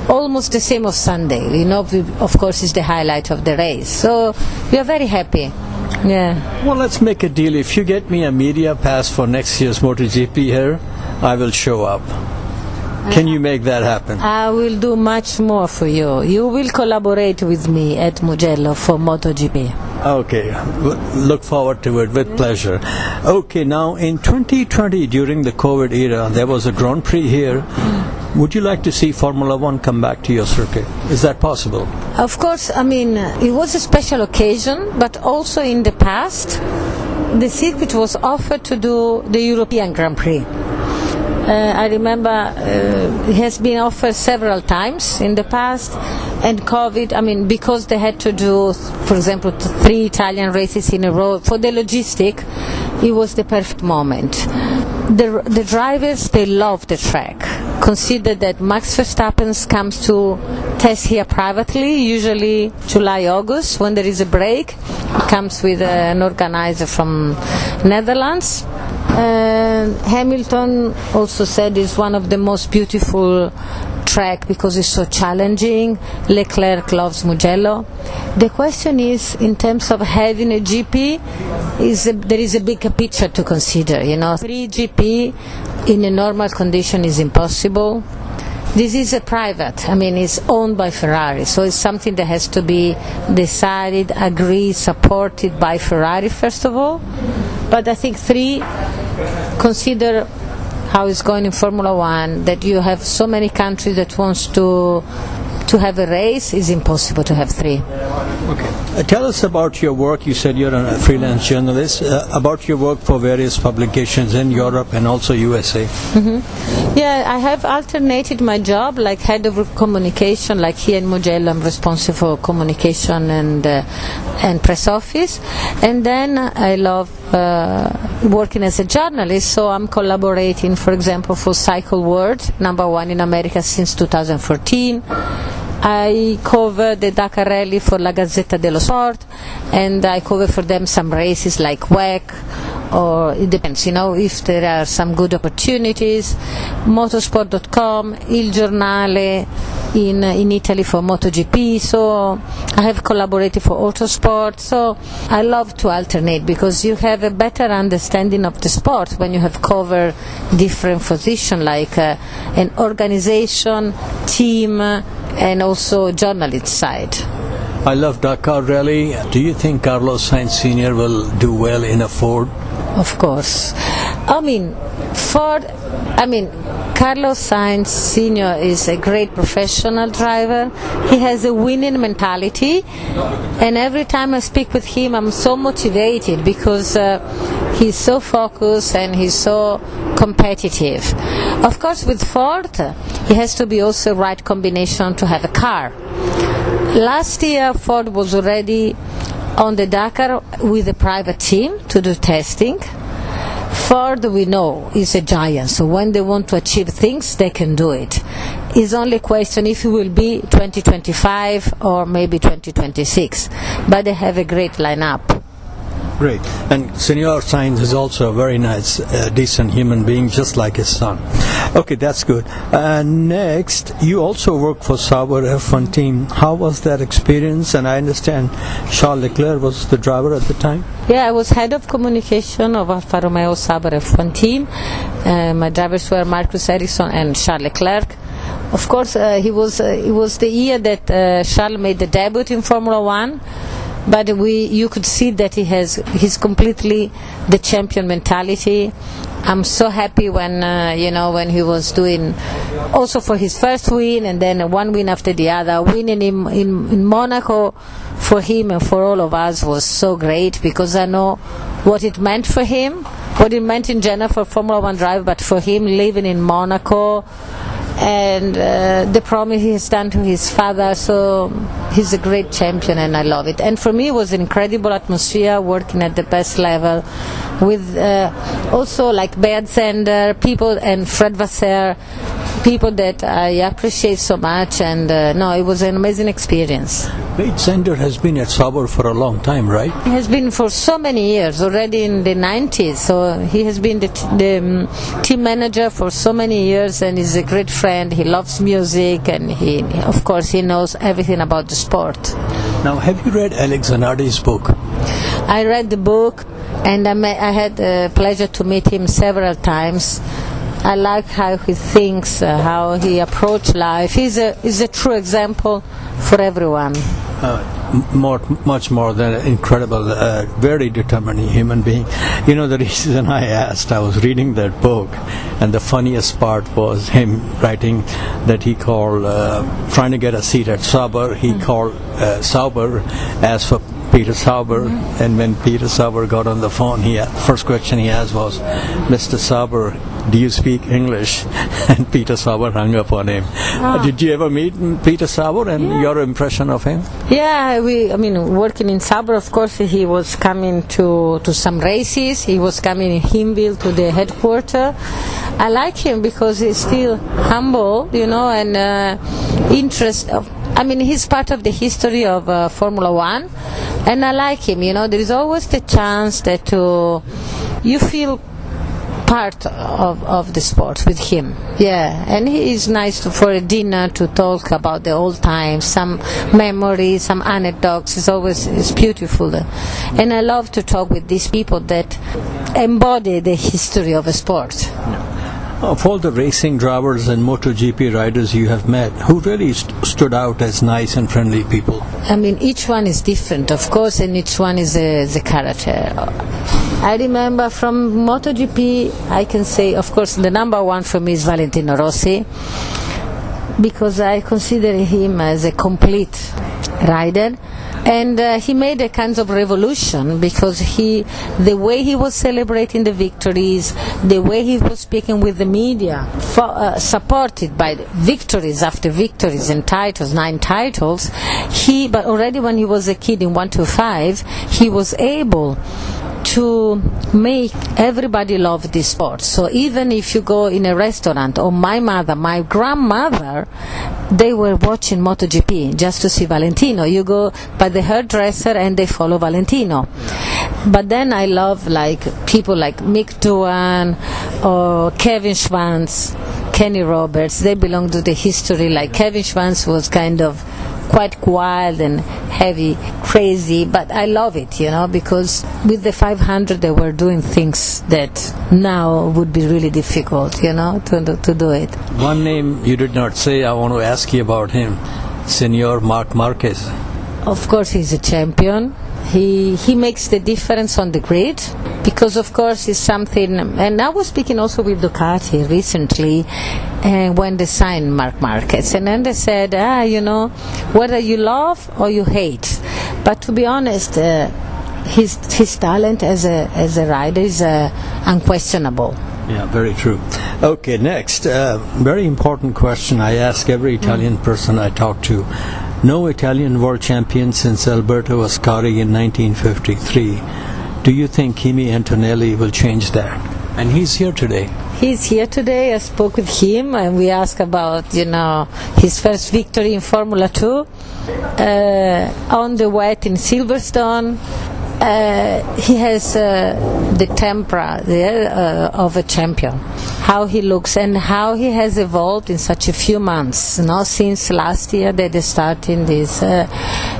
almost the same of Sunday. Of course, is the highlight of the race. So we are very happy. Yeah. Well, let's make a deal. If you get me a media pass for next year's MotoGP here, I will show up. Can you make that happen? I will do much more for you. You will collaborate with me at Mugello for MotoGP. Okay, look forward to it with pleasure. Okay, now in 2020, during the COVID era, there was a Grand Prix here. Would you like to see Formula One come back to your circuit? Is that possible? Of course, it was a special occasion, but also in the past, the circuit was offered to do the European Grand Prix. I remember it has been offered several times in the past, and COVID, because they had to do, for example, 3 Italian races in a row, for the logistic, it was the perfect moment. The drivers, they love the track. Consider that Max Verstappen comes to test here privately, usually July, August, when there is a break. He comes with an organizer from Netherlands. Hamilton also said it's one of the most beautiful track because it's so challenging. Leclerc loves Mugello. The question is, in terms of having a GP, there is a bigger picture to consider. 3 GP in a normal condition is impossible. This is a private, it's owned by Ferrari, so it's something that has to be decided, agreed, supported by Ferrari first of all. But I think 3, consider how it's going in Formula One, that you have so many countries that wants to have a race, is impossible to have 3. Okay. Tell us about your work. You said you're a freelance journalist. About your work for various publications in Europe and also USA. Mm-hmm. Yeah, I have alternated my job, like head of communication, like here in Mugello I'm responsible for communication and press office. And then I love working as a journalist, so I'm collaborating, for example, for Cycle World, #1 in America since 2014. I cover the Dakar Rally for La Gazzetta dello Sport, and I cover for them some races like WEC, or it depends, if there are some good opportunities. Motorsport.com, Il Giornale in Italy for MotoGP, so I have collaborated for Autosport. So I love to alternate because you have a better understanding of the sport when you have covered different positions, like an organization, team, and also journalist side. I love Dakar Rally. Do you think Carlos Sainz Sr. will do well in a Ford? Of course. Carlos Sainz Sr. is a great professional driver. He has a winning mentality, and every time I speak with him I'm so motivated because he's so focused and he's so competitive. Of course, with Ford, it has to be also the right combination to have a car. Last year, Ford was already on the Dakar with a private team to do testing. Ford, we know, is a giant, so when they want to achieve things, they can do it. It's only a question if it will be 2025 or maybe 2026, but they have a great lineup. Great. And Senor Sainz is also a very nice, decent human being, just like his son. Okay, that's good. Next, you also work for Sauber F1 team. How was that experience? And I understand Charles Leclerc was the driver at the time? Yeah, I was head of communication of Alfa Romeo Sauber F1 team. My drivers were Marcus Ericsson and Charles Leclerc. Of course, it was the year that Charles made the debut in Formula One. But you could see that he's completely the champion mentality. I'm so happy when when he was doing also for his first win and then one win after the other. Winning in Monaco for him and for all of us was so great because I know what it meant for him, what it meant in general for Formula One driver, but for him living in Monaco. And the promise he has done to his father, so he's a great champion and I love it. And for me it was an incredible atmosphere working at the best level with also like Beat Zender, people, and Fred Vasseur. people that I appreciate so much, and no, it was an amazing experience. Wade Zender has been at Sauber for a long time, right? He has been for so many years, already in the 90s, so he has been the team manager for so many years, and he's a great friend. He loves music, and he, of course, he knows everything about the sport. Now, have you read Alex Zanardi's book? I read the book, and I had the pleasure to meet him several times. I like how he thinks, how he approaches life. He's a true example for everyone. Much more than an incredible, very determined human being. You know, the reason I asked, I was reading that book, and the funniest part was him writing that he called, trying to get a seat at Sauber, he called Sauber, asked for Peter Sauber, and when Peter Sauber got on the phone, first question he asked was, "Mr. Sauber, do you speak English?" And Peter Sauber hung up on him. Did you ever meet Peter Sauber, and your impression of him? Yeah, working in Sauber, of course, he was coming to some races. He was coming in Hinwil to the headquarters. I like him because he's still humble, and he's part of the history of Formula One, and I like him. There is always the chance that you feel part of the sport with him. Yeah, and he is nice for a dinner to talk about the old times, some memories, some anecdotes. It's beautiful, and I love to talk with these people that embody the history of a sport. Of all the racing drivers and MotoGP riders you have met, who really stood out as nice and friendly people? Each one is different, of course, and each one is a character. I remember from MotoGP, I can say, of course, the number one for me is Valentino Rossi, because I consider him as a complete rider. And he made a kind of revolution, because the way he was celebrating the victories, the way he was speaking with the media, supported by victories after victories and titles, 9 titles, but already when he was a kid in 125, he was able to make everybody love this sport. So even if you go in a restaurant, or my grandmother, they were watching MotoGP just to see Valentino. You go by the hairdresser and they follow Valentino. But then I love people like Mick Doohan or Kevin Schwantz, Kenny Roberts. They belong to the history. Like Kevin Schwantz was kind of quite wild and heavy, crazy, but I love it, because with the 500 they were doing things that now would be really difficult, to do it. One name you did not say, I want to ask you about him, Senor Marc Marquez. Of course, he's a champion. He makes the difference on the grid, because of course it's something, and I was speaking also with Ducati recently, when they signed Marc Marquez, and then they said, whether you love or you hate, but to be honest, his talent as a rider is unquestionable. Yeah, very true. Okay, next, very important question I ask every Italian person I talk to. No Italian world champion since Alberto Ascari in 1953. Do you think Kimi Antonelli will change that? And he's here today. He's here today. I spoke with him, and we asked about, his first victory in Formula 2 on the wet in Silverstone. He has the temper there of a champion. How he looks and how he has evolved in such a few months. Since last year that they started this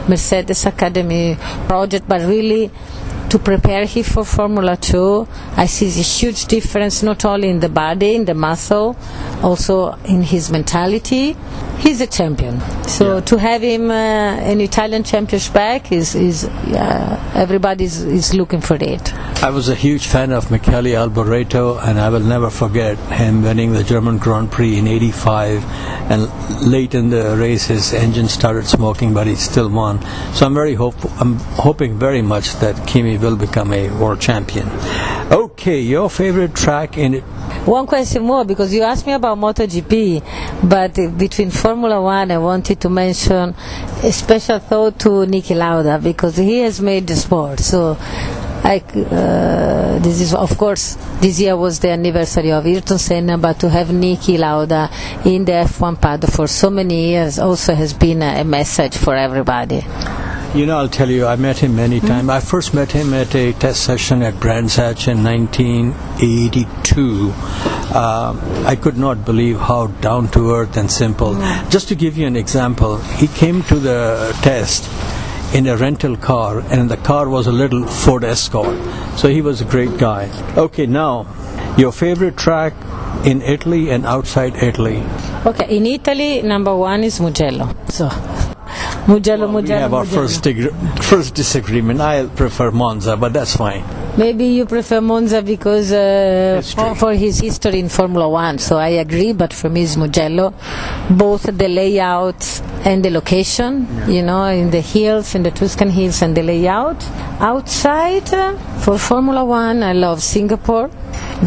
Mercedes Academy project, but really to prepare him for Formula 2, I see a huge difference, not only in the body, in the muscle, also in his mentality. He's a champion. So to have him an Italian championship back everybody is looking for it. I was a huge fan of Michele Alboreto, and I will never forget him winning the German Grand Prix in '85. And late in the race, his engine started smoking, but he still won. So I'm hoping very much that Kimi will become a world champion. Okay, your favorite track in it? One question more, because you asked me about MotoGP, but between Formula One, I wanted to mention a special thought to Niki Lauda, because he has made the sport. So This is, of course, this year was the anniversary of Ayrton Senna, but to have Niki Lauda in the F1 paddock for so many years also has been a message for everybody. You know, I'll tell you, I met him many times. I first met him at a test session at Brands Hatch in 1982. I could not believe how down-to-earth and simple. Just to give you an example, he came to the test in a rental car, and the car was a little Ford Escort. So he was a great guy. Okay, now, your favorite track in Italy and outside Italy? Okay, in Italy, number one is Mugello. So, Mugello. We have our first disagreement. I prefer Monza, but that's fine. Maybe you prefer Monza because for his history in Formula One. So I agree, but for me it's Mugello. Both the layout and the location, you know, in the hills, in the Tuscan hills, and the layout. Outside, for Formula One, I love Singapore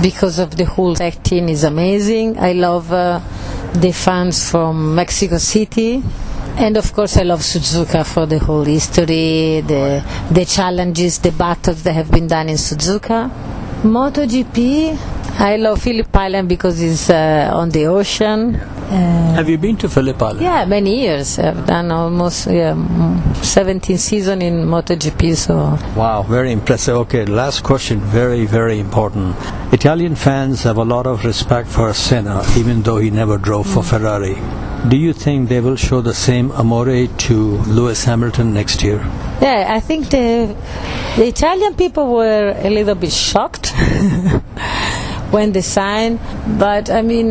because of the whole setting is amazing. I love the fans from Mexico City. And of course I love Suzuka for the whole history, the challenges, the battles that have been done in Suzuka. MotoGP, I love Phillip Island because it's on the ocean. Have you been to Phillip Island? Yeah, many years. I've done almost 17 seasons in MotoGP. So. Wow, very impressive. Okay, last question, very, very important. Italian fans have a lot of respect for Senna, even though he never drove for Ferrari. Do you think they will show the same amore to Lewis Hamilton next year? Yeah, I think the Italian people were a little bit shocked when they signed, but I mean,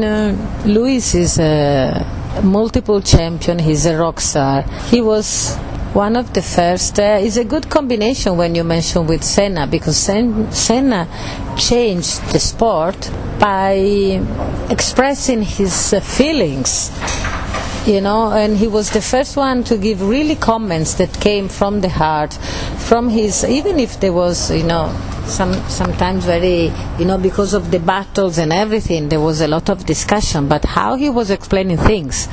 Lewis is a multiple champion, he's a rock star. He was one of the first. It's a good combination when you mention with Senna, because Senna changed the sport by expressing his feelings. You know, and he was the first one to give really comments that came from the heart, from his, even if there was, you know, sometimes very, you know, because of the battles and everything, there was a lot of discussion, but how he was explaining things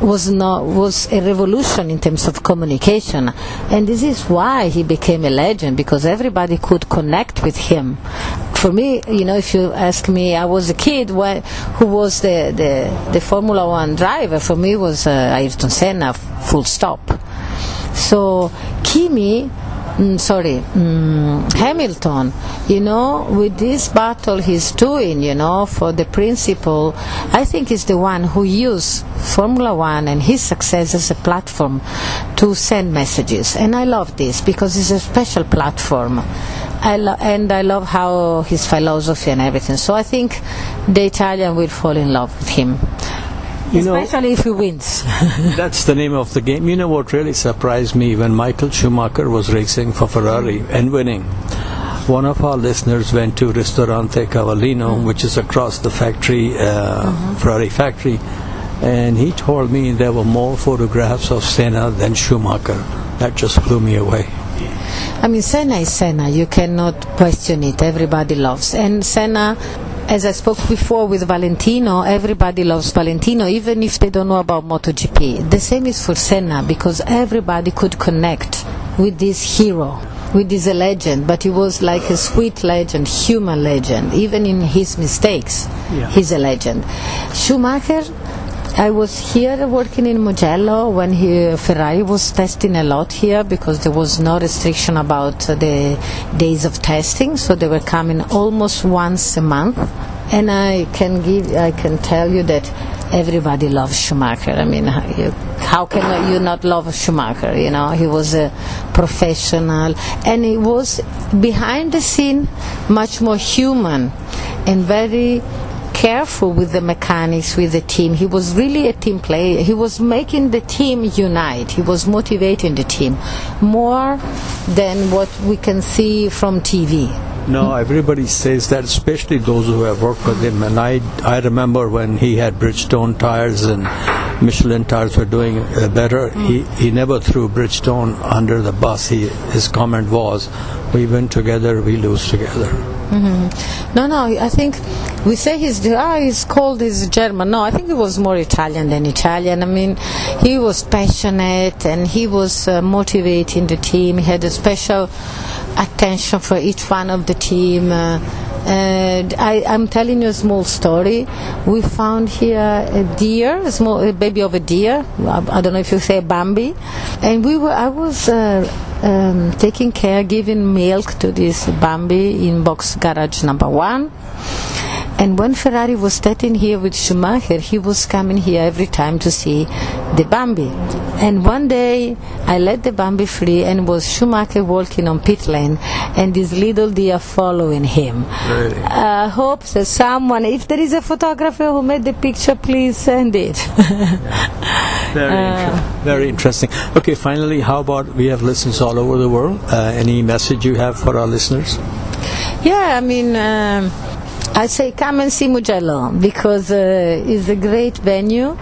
was a revolution in terms of communication. And this is why he became a legend, because everybody could connect with him. For me, you know, if you ask me, I was a kid, who was the Formula One driver? For me was Ayrton Senna, full stop. So Hamilton, you know, with this battle he's doing, you know, for the principle, I think he's the one who used Formula One and his success as a platform to send messages. And I love this because it's a special platform. And I love how his philosophy and everything. So I think the Italian will fall in love with him. Especially if he wins. That's the name of the game. You know what really surprised me when Michael Schumacher was racing for Ferrari and winning? One of our listeners went to Ristorante Cavallino, which is across the factory, Ferrari factory, and he told me there were more photographs of Senna than Schumacher. That just blew me away. I mean, Senna is Senna. You cannot question it. Everybody loves. And Senna, as I spoke before with Valentino, everybody loves Valentino, even if they don't know about MotoGP. The same is for Senna, because everybody could connect with this hero, with this legend, but he was like a sweet legend, human legend. Even in his mistakes, he's a legend. Schumacher, I was here working in Mugello when Ferrari was testing a lot here, because there was no restriction about the days of testing, so they were coming almost once a month. And I can tell you that everybody loves Schumacher. I mean, how can you not love Schumacher? You know, he was a professional, and he was behind the scene much more human and very careful with the mechanics, with the team. He was really a team player. He was making the team unite. He was motivating the team more than what we can see from TV. No, everybody says that, especially those who have worked with him. And I remember when he had Bridgestone tires and Michelin tires were doing better, he never threw Bridgestone under the bus. His comment was, we win together, we lose together. No, I think we say he's cold, he's German. No, I think he was more Italian than Italian. I mean, he was passionate and he was motivating the team. He had a special attention for each one of the team. And I'm telling you a small story. We found here a deer, a baby of a deer. I don't know if you say Bambi. And I was taking care, giving milk to this Bambi in box garage number 1. And when Ferrari was starting here with Schumacher, he was coming here every time to see the Bambi. And one day I let the Bambi free and was Schumacher walking on pit lane and this little deer following him. Really? I hope that someone, if there is a photographer who made the picture, please send it. Very interesting. Okay, finally, how about we have listeners all over the world? Any message you have for our listeners? Yeah, I mean, I say come and see Mugello because it's a great venue.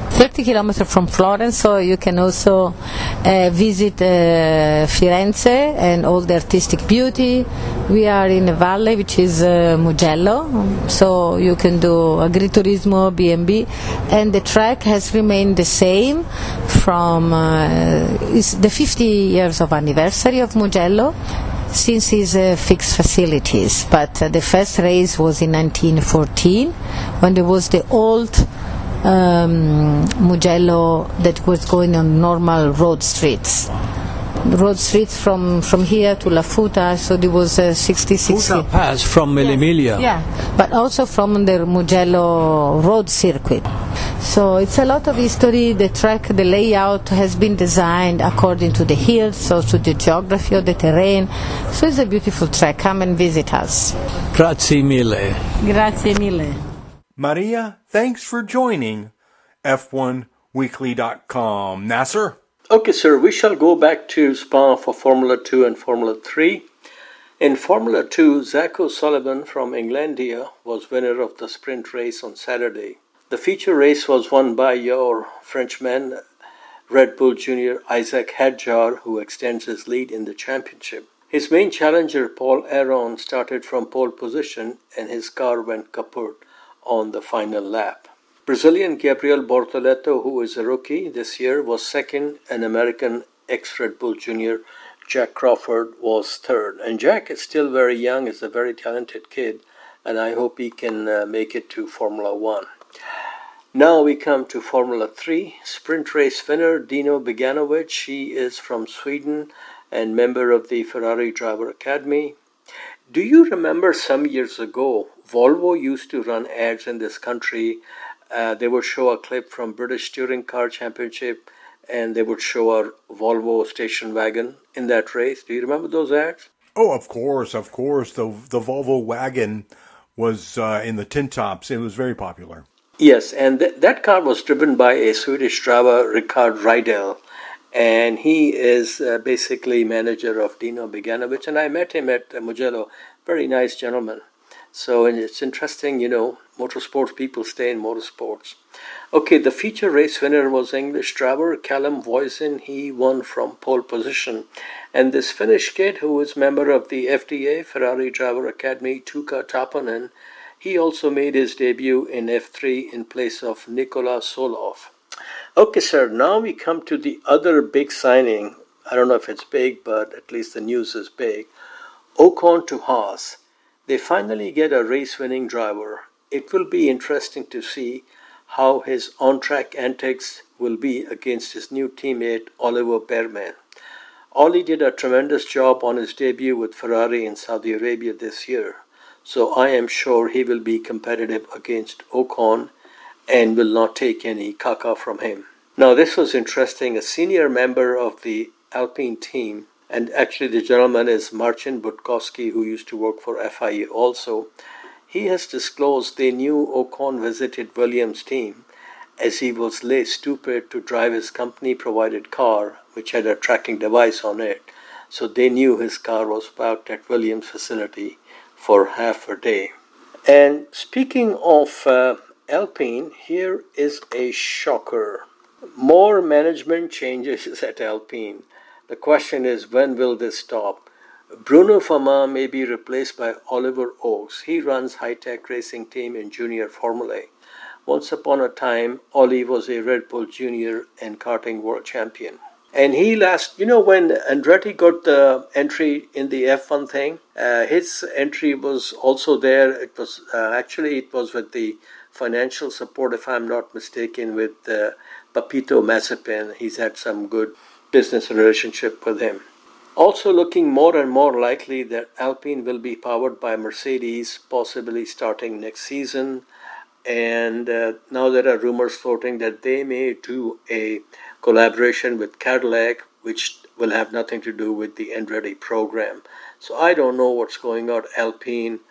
30 kilometers from Florence, so you can also visit Firenze and all the artistic beauty. We are in a valley which is Mugello, so you can do agriturismo, B&B, and the track has remained the same from it's the 50 years of anniversary of Mugello since his fixed facilities. But the first race was in 1914 when there was the old Mugello that was going on normal road streets from here to La Futa, so there was 66 Futa Pass from Emilia. Yeah, but also from the Mugello road circuit. So it's a lot of history. The track, the layout has been designed according to the hills, so to the geography of the terrain. So it's a beautiful track. Come and visit us. Grazie mille. Grazie mille. Maria, thanks for joining F1Weekly.com. Nasir? Okay, sir, we shall go back to Spa for Formula 2 and Formula 3. In Formula 2, Zach O'Sullivan from Englandia was winner of the sprint race on Saturday. The feature race was won by your Frenchman, Red Bull Junior Isaac Hadjar, who extends his lead in the championship. His main challenger, Paul Aron, started from pole position and his car went kaput on the final lap. Brazilian Gabriel Bortoleto, who is a rookie this year, was second, and American ex-Red Bull Junior Jack Crawford was third. And Jack is still very young, is a very talented kid, and I hope he can make it to Formula 1. Now we come to Formula 3. Sprint race winner Dino Beganovic. He is from Sweden and member of the Ferrari Driver Academy. Do you remember some years ago, Volvo used to run ads in this country? They would show a clip from British Touring Car Championship and they would show a Volvo station wagon in that race. Do you remember those ads? Oh, of course. The Volvo wagon was in the tin tops. It was very popular. Yes, and that car was driven by a Swedish driver, Rickard Rydell, and he is basically manager of Dino Beganovic, and I met him at Mugello. Very nice gentleman. So and it's interesting, motorsports people stay in motorsports. Okay, the feature race winner was English driver Callum Voisin. He won from pole position. And this Finnish kid who is member of the FDA, Ferrari Driver Academy, Tuukka Taponen, he also made his debut in F3 in place of Nikola Solov. Okay, sir, now we come to the other big signing. I don't know if it's big, but at least the news is big. Ocon to Haas. They finally get a race-winning driver. It will be interesting to see how his on-track antics will be against his new teammate, Oliver Bearman. Ollie did a tremendous job on his debut with Ferrari in Saudi Arabia this year. So I am sure he will be competitive against Ocon and will not take any caca from him. Now this was interesting. A senior member of the Alpine team, and actually the gentleman is Marcin Budkowski, who used to work for FIA also, he has disclosed they knew Ocon visited Williams' team as he was late stupid to drive his company-provided car, which had a tracking device on it. So they knew his car was parked at Williams' facility for half a day. And speaking of Alpine, here is a shocker. More management changes at Alpine. The question is, when will this stop? Bruno Fama may be replaced by Oliver Oakes. He runs high-tech racing team in Junior Formula. Once upon a time, Ollie was a Red Bull Junior and karting world champion. And he when Andretti got the entry in the F1 thing, his entry was also there. It was it was with the financial support, if I'm not mistaken, with Papito Mazepin. He's had some good business relationship with him. Also looking more and more likely that Alpine will be powered by Mercedes, possibly starting next season. And now there are rumors floating that they may do a collaboration with Cadillac, which will have nothing to do with the Andretti program. So I don't know what's going on Alpine.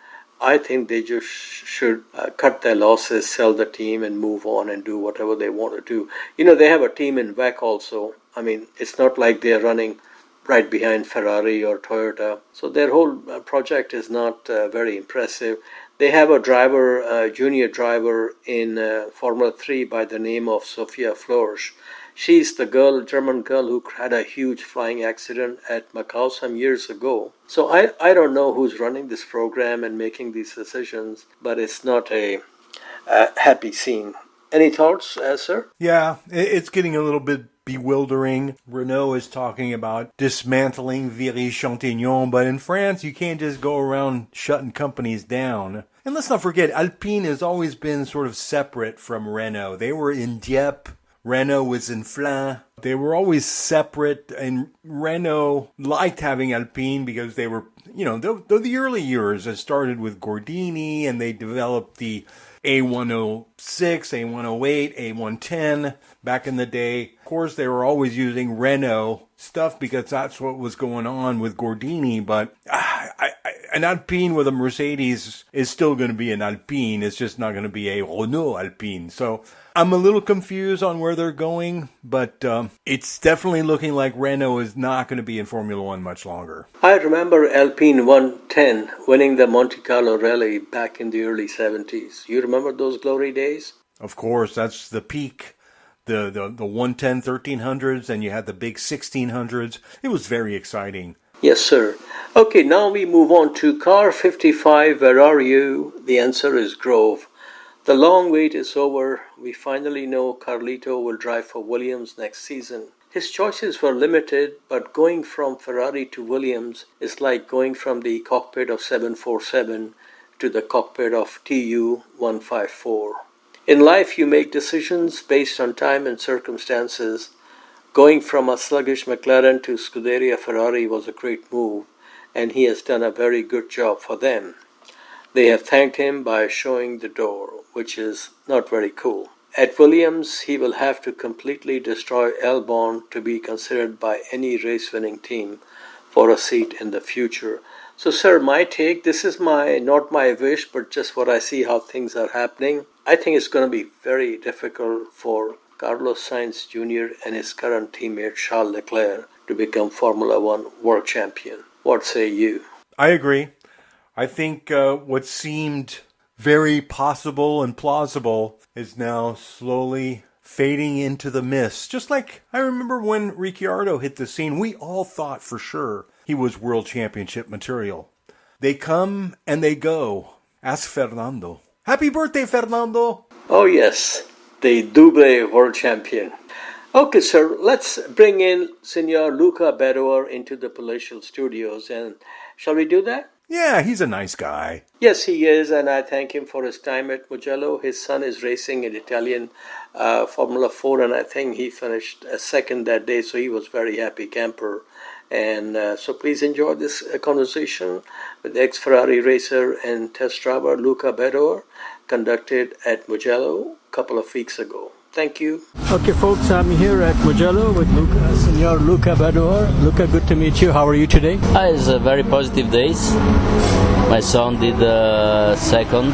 I think they just should cut their losses, sell the team, and move on and do whatever they want to do. They have a team in WEC also. I mean, it's not like they're running right behind Ferrari or Toyota. So their whole project is not very impressive. They have a driver, junior driver in Formula 3 by the name of Sophia Flörsch. She's the German girl who had a huge flying accident at Macau some years ago. So I don't know who's running this program and making these decisions, but it's not a happy scene. Any thoughts, sir? Yeah, it's getting a little bit bewildering. Renault is talking about dismantling Viry-Chantignon, but in France, you can't just go around shutting companies down. And let's not forget, Alpine has always been sort of separate from Renault. They were in Dieppe. Renault was in Flins. They were always separate, and Renault liked having Alpine because they were, the early years. It started with Gordini, and they developed the A106, A108, A110 back in the day. Of course, they were always using Renault stuff because that's what was going on with Gordini, but an Alpine with a Mercedes is still going to be an Alpine. It's just not going to be a Renault Alpine. So I'm a little confused on where they're going, but it's definitely looking like Renault is not going to be in Formula One much longer. I remember Alpine 110 winning the Monte Carlo Rally back in the early 70s. You remember those glory days? Of course, that's the peak. The 110 1300s, and you had the big 1600s. It was very exciting. Yes, sir. Okay, now we move on to car 55. Where are you? The answer is Grove. The long wait is over. We finally know Carlito will drive for Williams next season. His choices were limited, but going from Ferrari to Williams is like going from the cockpit of 747 to the cockpit of Tu-154. In life, you make decisions based on time and circumstances. Going from a sluggish McLaren to Scuderia Ferrari was a great move, and he has done a very good job for them. They have thanked him by showing the door, which is not very cool. At Williams, he will have to completely destroy Albon to be considered by any race-winning team for a seat in the future. So, sir, my take, this is not my wish, but just what I see how things are happening. I think it's going to be very difficult for Carlos Sainz Jr. and his current teammate Charles Leclerc to become Formula One world champion. What say you? I agree. I think what seemed very possible and plausible is now slowly fading into the mist. Just like I remember when Ricciardo hit the scene, we all thought for sure he was world championship material. They come and they go. Ask Fernando. Happy birthday, Fernando! Oh yes, the double world champion. Okay, sir, let's bring in Senor Luca Badoer into the palatial studios, and shall we do that? Yeah, he's a nice guy. Yes, he is, and I thank him for his time at Mugello. His son is racing in Italian Formula 4, and I think he finished second that day, so he was very happy camper. And so please enjoy this conversation with ex-Ferrari racer and test driver Luca Badoer, conducted at Mugello a couple of weeks ago. Thank you. Okay, folks, I'm here at Mugello with Senor Luca Badoer. Luca, good to meet you. How are you today? It's a very positive days. My son did second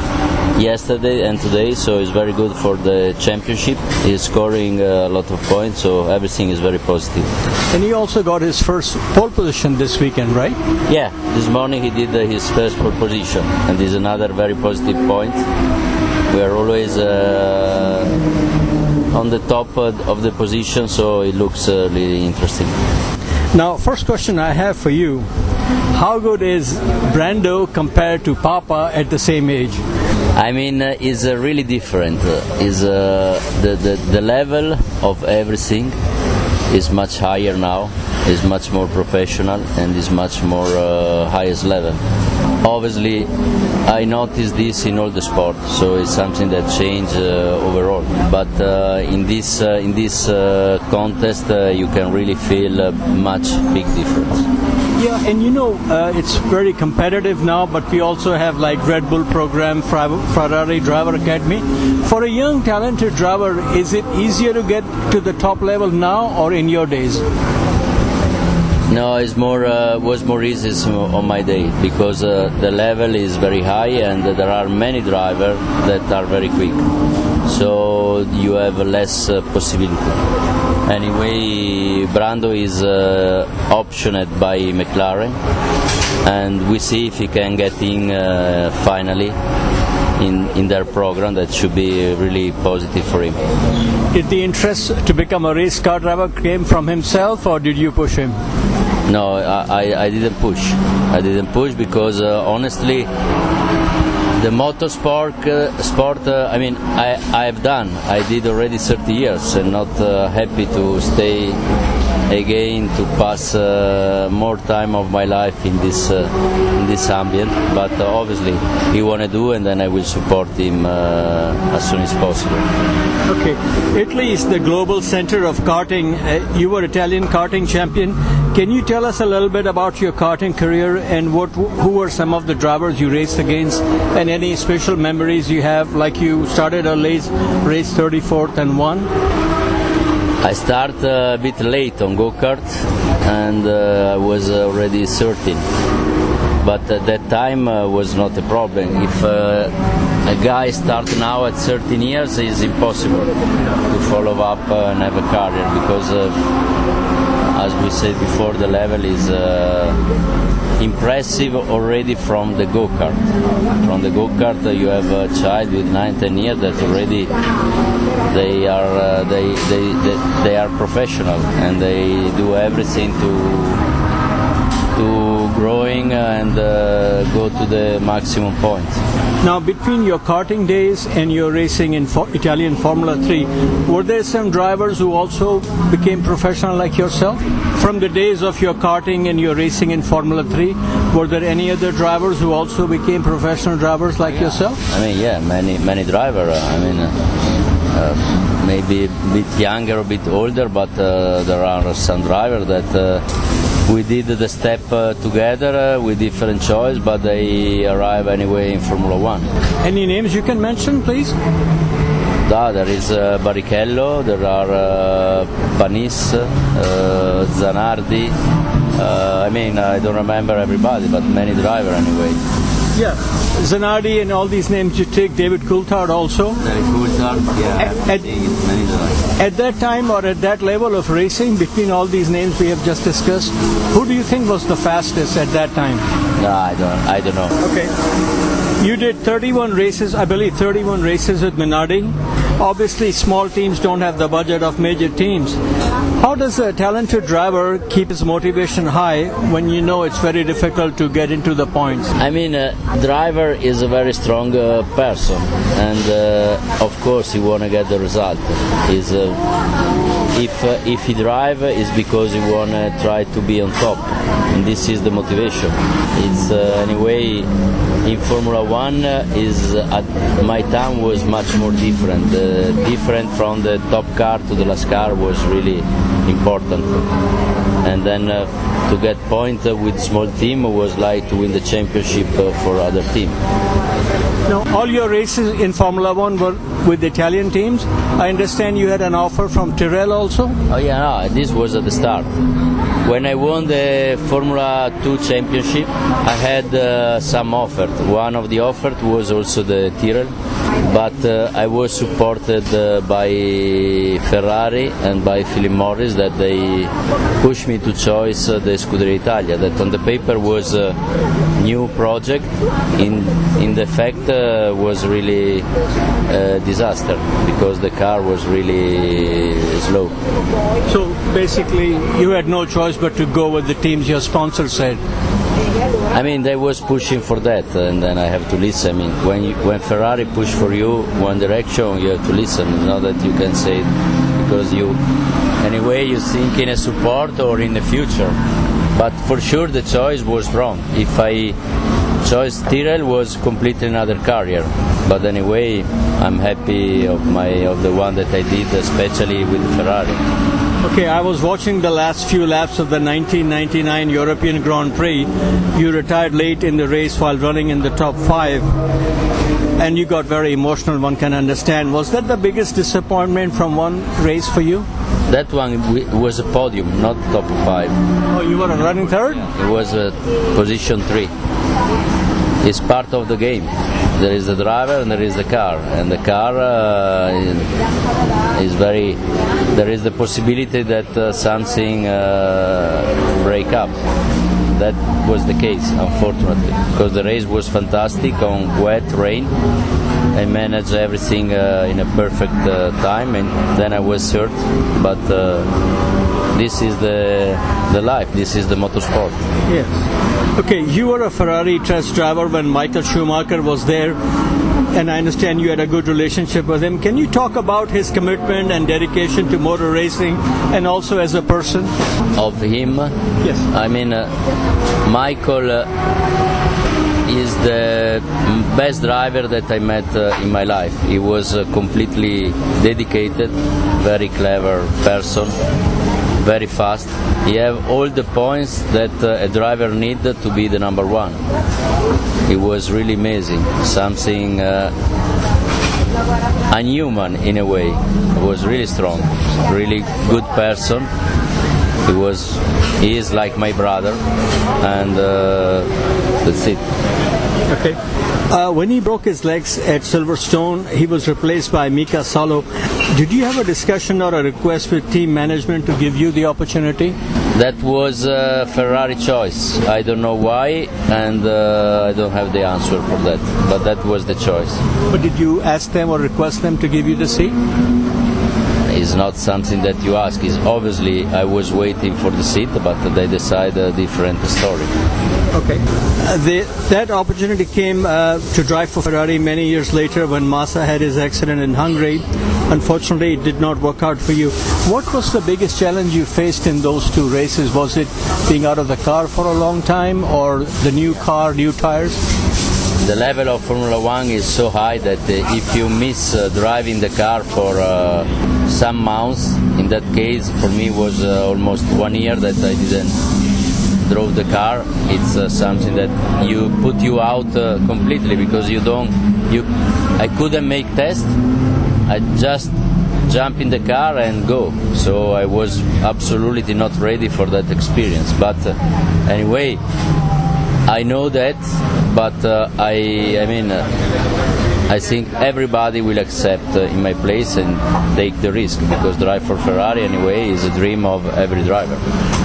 yesterday and today, so it's very good for the championship. He's scoring a lot of points, so everything is very positive. And he also got his first pole position this weekend, right? Yeah, this morning he did his first pole position, and this is another very positive point. We are always on the top of the position, so it looks really interesting. Now, first question I have for you, how good is Brando compared to Papa at the same age? I mean, it's really different. The level of everything is much higher now, is much more professional, and is much more highest level. Obviously, I noticed this in all the sport, so it's something that changed overall. But in this contest, you can really feel a much big difference. Yeah, and you know, it's very competitive now, but we also have like Red Bull program, Ferrari Driver Academy. For a young, talented driver, is it easier to get to the top level now or in your days? No, it's was more easy on my day because the level is very high and there are many drivers that are very quick. So you have less possibility. Anyway, Brando is optioned by McLaren, and we see if he can get in finally in their program. That should be really positive for him. Did the interest to become a race car driver came from himself, or did you push him? No, I didn't push. I didn't push because honestly, the motorsport I mean, I did already 30 years and not happy to stay again to pass more time of my life in this ambient. But obviously, he want to do, and then I will support him as soon as possible. Okay, Italy is the global center of karting. You were Italian karting champion. Can you tell us a little bit about your karting career and who were some of the drivers you raced against, and any special memories you have, like you started a race 34th and won? I started a bit late on go-kart and I was already 13. But at that time was not a problem. If a guy starts now at 13 years, it's impossible to follow up and have a career because, as we said before, the level is impressive already from the go-kart. From the go-kart, you have a child with 9-10 years that already they are professional and they do everything to growing and go to the maximum point. Now, between your karting days and your racing in Italian Formula 3, were there some drivers who also became professional like yourself? From the days of your karting and your racing in Formula 3, were there any other drivers who also became professional drivers like yourself? I mean, yeah, many drivers. I mean, maybe a bit younger, a bit older, but there are some drivers that we did the step together with different choice, but they arrive anyway in Formula 1. Any names you can mention, please? There is Barrichello, there are Panis, Zanardi. I mean, I don't remember everybody, but many drivers anyway. Yeah, Zanardi and all these names you take, David Coulthard also. David Coulthard, yeah. At that time or at that level of racing, between all these names we have just discussed, who do you think was the fastest at that time? No, I don't know. Okay. You did 31 races, I believe 31 races with Minardi. Obviously, small teams don't have the budget of major teams. How does a talented driver keep his motivation high when you know it's very difficult to get into the points? I mean, driver is a very strong person, and of course he want to get the result. If he drive, it's because he want to try to be on top, and this is the motivation. It's anyway. In Formula 1 at my time was much more different. Different from the top car to the last car was really important. And then to get point with small team was like to win the championship for other team. Now, all your races in Formula 1 were with Italian teams. I understand you had an offer from Tyrrell also? Oh yeah, no, this was at the start. When I won the Formula 2 championship, I had some offer. One of the offers was also the Tyrrell, but I was supported by Ferrari and by Philip Morris, that they pushed me to choose the Scuderia Italia, that on the paper was a new project, in the fact was really a disaster, because the car was really slow. So basically you had no choice but to go with the teams your sponsor said. I mean, they was pushing for that, and then I have to listen. I mean, when Ferrari push for you one direction, you have to listen. Not that you can say it, because you think in a support or in the future. But for sure, the choice was wrong. If I chose Tyrrell, was completely another career. But anyway, I'm happy of the one that I did, especially with Ferrari. Okay, I was watching the last few laps of the 1999 European Grand Prix. You retired late in the race while running in the top 5, and you got very emotional, one can understand. Was that the biggest disappointment from one race for you? That one was a podium, not top 5. Oh, you were running third? It was position 3. It's part of the game. There is the driver and there is the car, and the car is very. There is the possibility that something break up. That was the case, unfortunately, because the race was fantastic on wet rain. I managed everything in a perfect time, and then I was third. But this is the life. This is the motorsport. Yes. Okay, you were a Ferrari test driver when Michael Schumacher was there, and I understand you had a good relationship with him. Can you talk about his commitment and dedication to motor racing, and also as a person? Of him? Yes. I mean, Michael is the best driver that I met in my life. He was completely dedicated, very clever person, very fast. He have all the points that a driver need to be the number one. He was really amazing, something unhuman in a way. He was really strong, really good person. He is like my brother, and that's it. Okay. When he broke his legs at Silverstone, he was replaced by Mika Salo. Did you have a discussion or a request with team management to give you the opportunity? That was a Ferrari choice. I don't know why, and I don't have the answer for that. But that was the choice. But did you ask them or request them to give you the seat? It's not something that you ask. It's obviously I was waiting for the seat, but they decide a different story. Okay. That opportunity came to drive for Ferrari many years later when Massa had his accident in Hungary. Unfortunately, it did not work out for you. What was the biggest challenge you faced in those two races? Was it being out of the car for a long time, or the new car, new tires? The level of Formula One is so high that if you miss driving the car for some months, in that case for me was almost 1 year that I didn't drove the car. It's something that put you out completely, because I couldn't make tests. I just jump in the car and go. So I was absolutely not ready for that experience. But anyway, I know that, but I think everybody will accept in my place and take the risk, because drive for Ferrari anyway is a dream of every driver.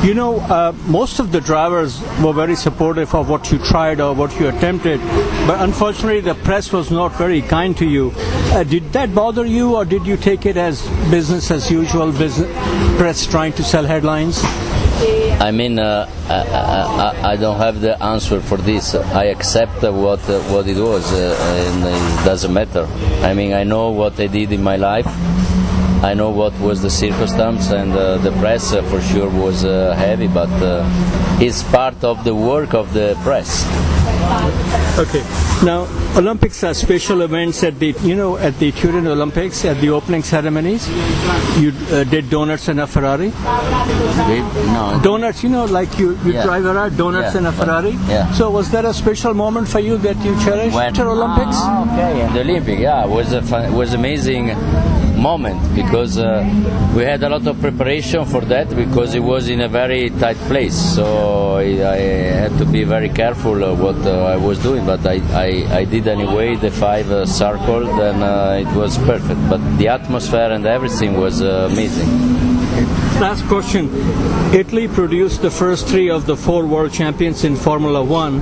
You know, most of the drivers were very supportive of what you tried or what you attempted, but unfortunately the press was not very kind to you. Did that bother you, or did you take it as business as usual, press trying to sell headlines? I mean, I don't have the answer for this. I accept what it was, and it doesn't matter. I mean, I know what I did in my life. I know what was the circumstance, and the press for sure was heavy, but it's part of the work of the press. Okay. Now, Olympics are special events at the Turin Olympics, at the opening ceremonies. You did donuts in a Ferrari? No. Donuts, like you Yeah. drive around, donuts in a Ferrari? Yeah. So was that a special moment for you that you cherished after Olympics? Okay, in the Olympics, yeah, it was amazing. moment, because we had a lot of preparation for that, because it was in a very tight place, so I had to be very careful of what I was doing, but I did anyway the 5 circles, and it was perfect, but the atmosphere and everything was amazing. Last question. Italy produced the first 3 of the 4 world champions in Formula One,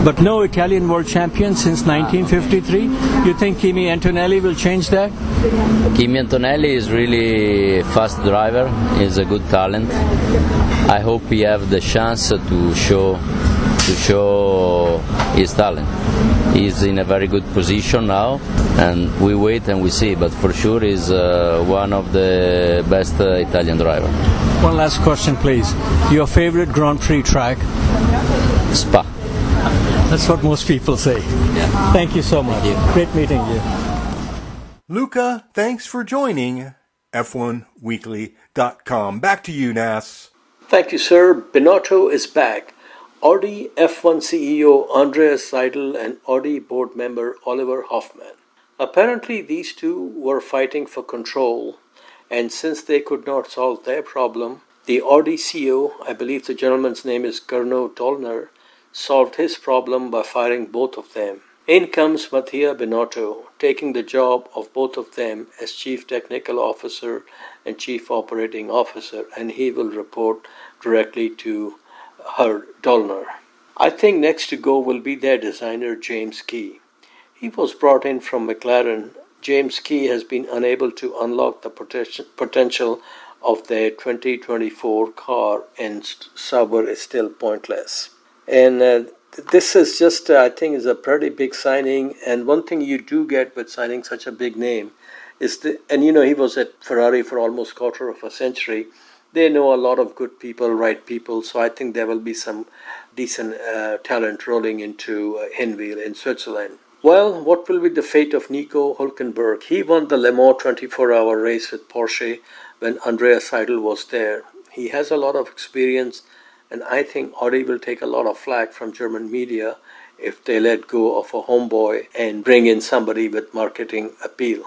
but no Italian world champion since 1953. You think Kimi Antonelli will change that? Kimi Antonelli is really a fast driver. He's a good talent. I hope he have the chance to show his talent. He's in a very good position now, and we wait and we see, but for sure he's one of the best Italian drivers. One last question, please. Your favorite Grand Prix track? Spa. That's what most people say. Yeah. Thank you so much. Great meeting you. Luca, thanks for joining F1Weekly.com. Back to you, Nas. Thank you, sir. Binotto is back. Audi F1 CEO Andreas Seidel and Audi board member Oliver Hoffmann. Apparently these two were fighting for control, and since they could not solve their problem, the Audi CEO, I believe the gentleman's name is Gernot Tollner, solved his problem by firing both of them. In comes Mattia Binotto, taking the job of both of them as Chief Technical Officer and Chief Operating Officer, and he will report directly to her Tollner. I think next to go will be their designer James Key. He was brought in from McLaren. James Key has been unable to unlock the potential of their 2024 car, and Sauber is still pointless. And this is just, I think, is a pretty big signing. And one thing you do get with signing such a big name is, he was at Ferrari for almost quarter of a century. They know a lot of good people, right people, so I think there will be some decent talent rolling into Hinwil in Switzerland. Well, what will be the fate of Nico Hülkenberg? He won the Le Mans 24-hour race with Porsche when Andreas Seidel was there. He has a lot of experience, and I think Audi will take a lot of flack from German media if they let go of a homeboy and bring in somebody with marketing appeal.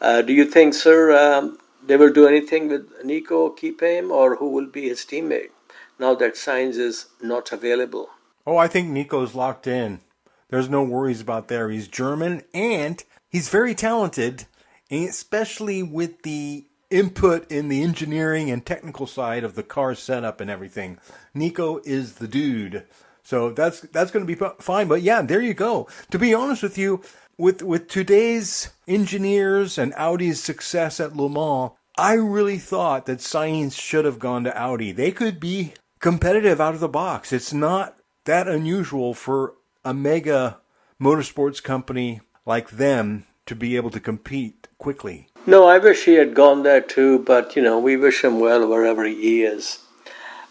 Do you think, sir, they will do anything with Nico, keep him, or who will be his teammate now that Sainz is not available? Oh, I think Nico's locked in. There's no worries about there. He's German, and he's very talented, especially with the input in the engineering and technical side of the car setup and everything. Nico is the dude. So that's going to be fine. But yeah, there you go. To be honest with you, with today's engineers and Audi's success at Le Mans, I really thought that Sainz should have gone to Audi. They could be competitive out of the box. It's not that unusual for a mega motorsports company like them to be able to compete quickly. No, I wish he had gone there too, but we wish him well wherever he is.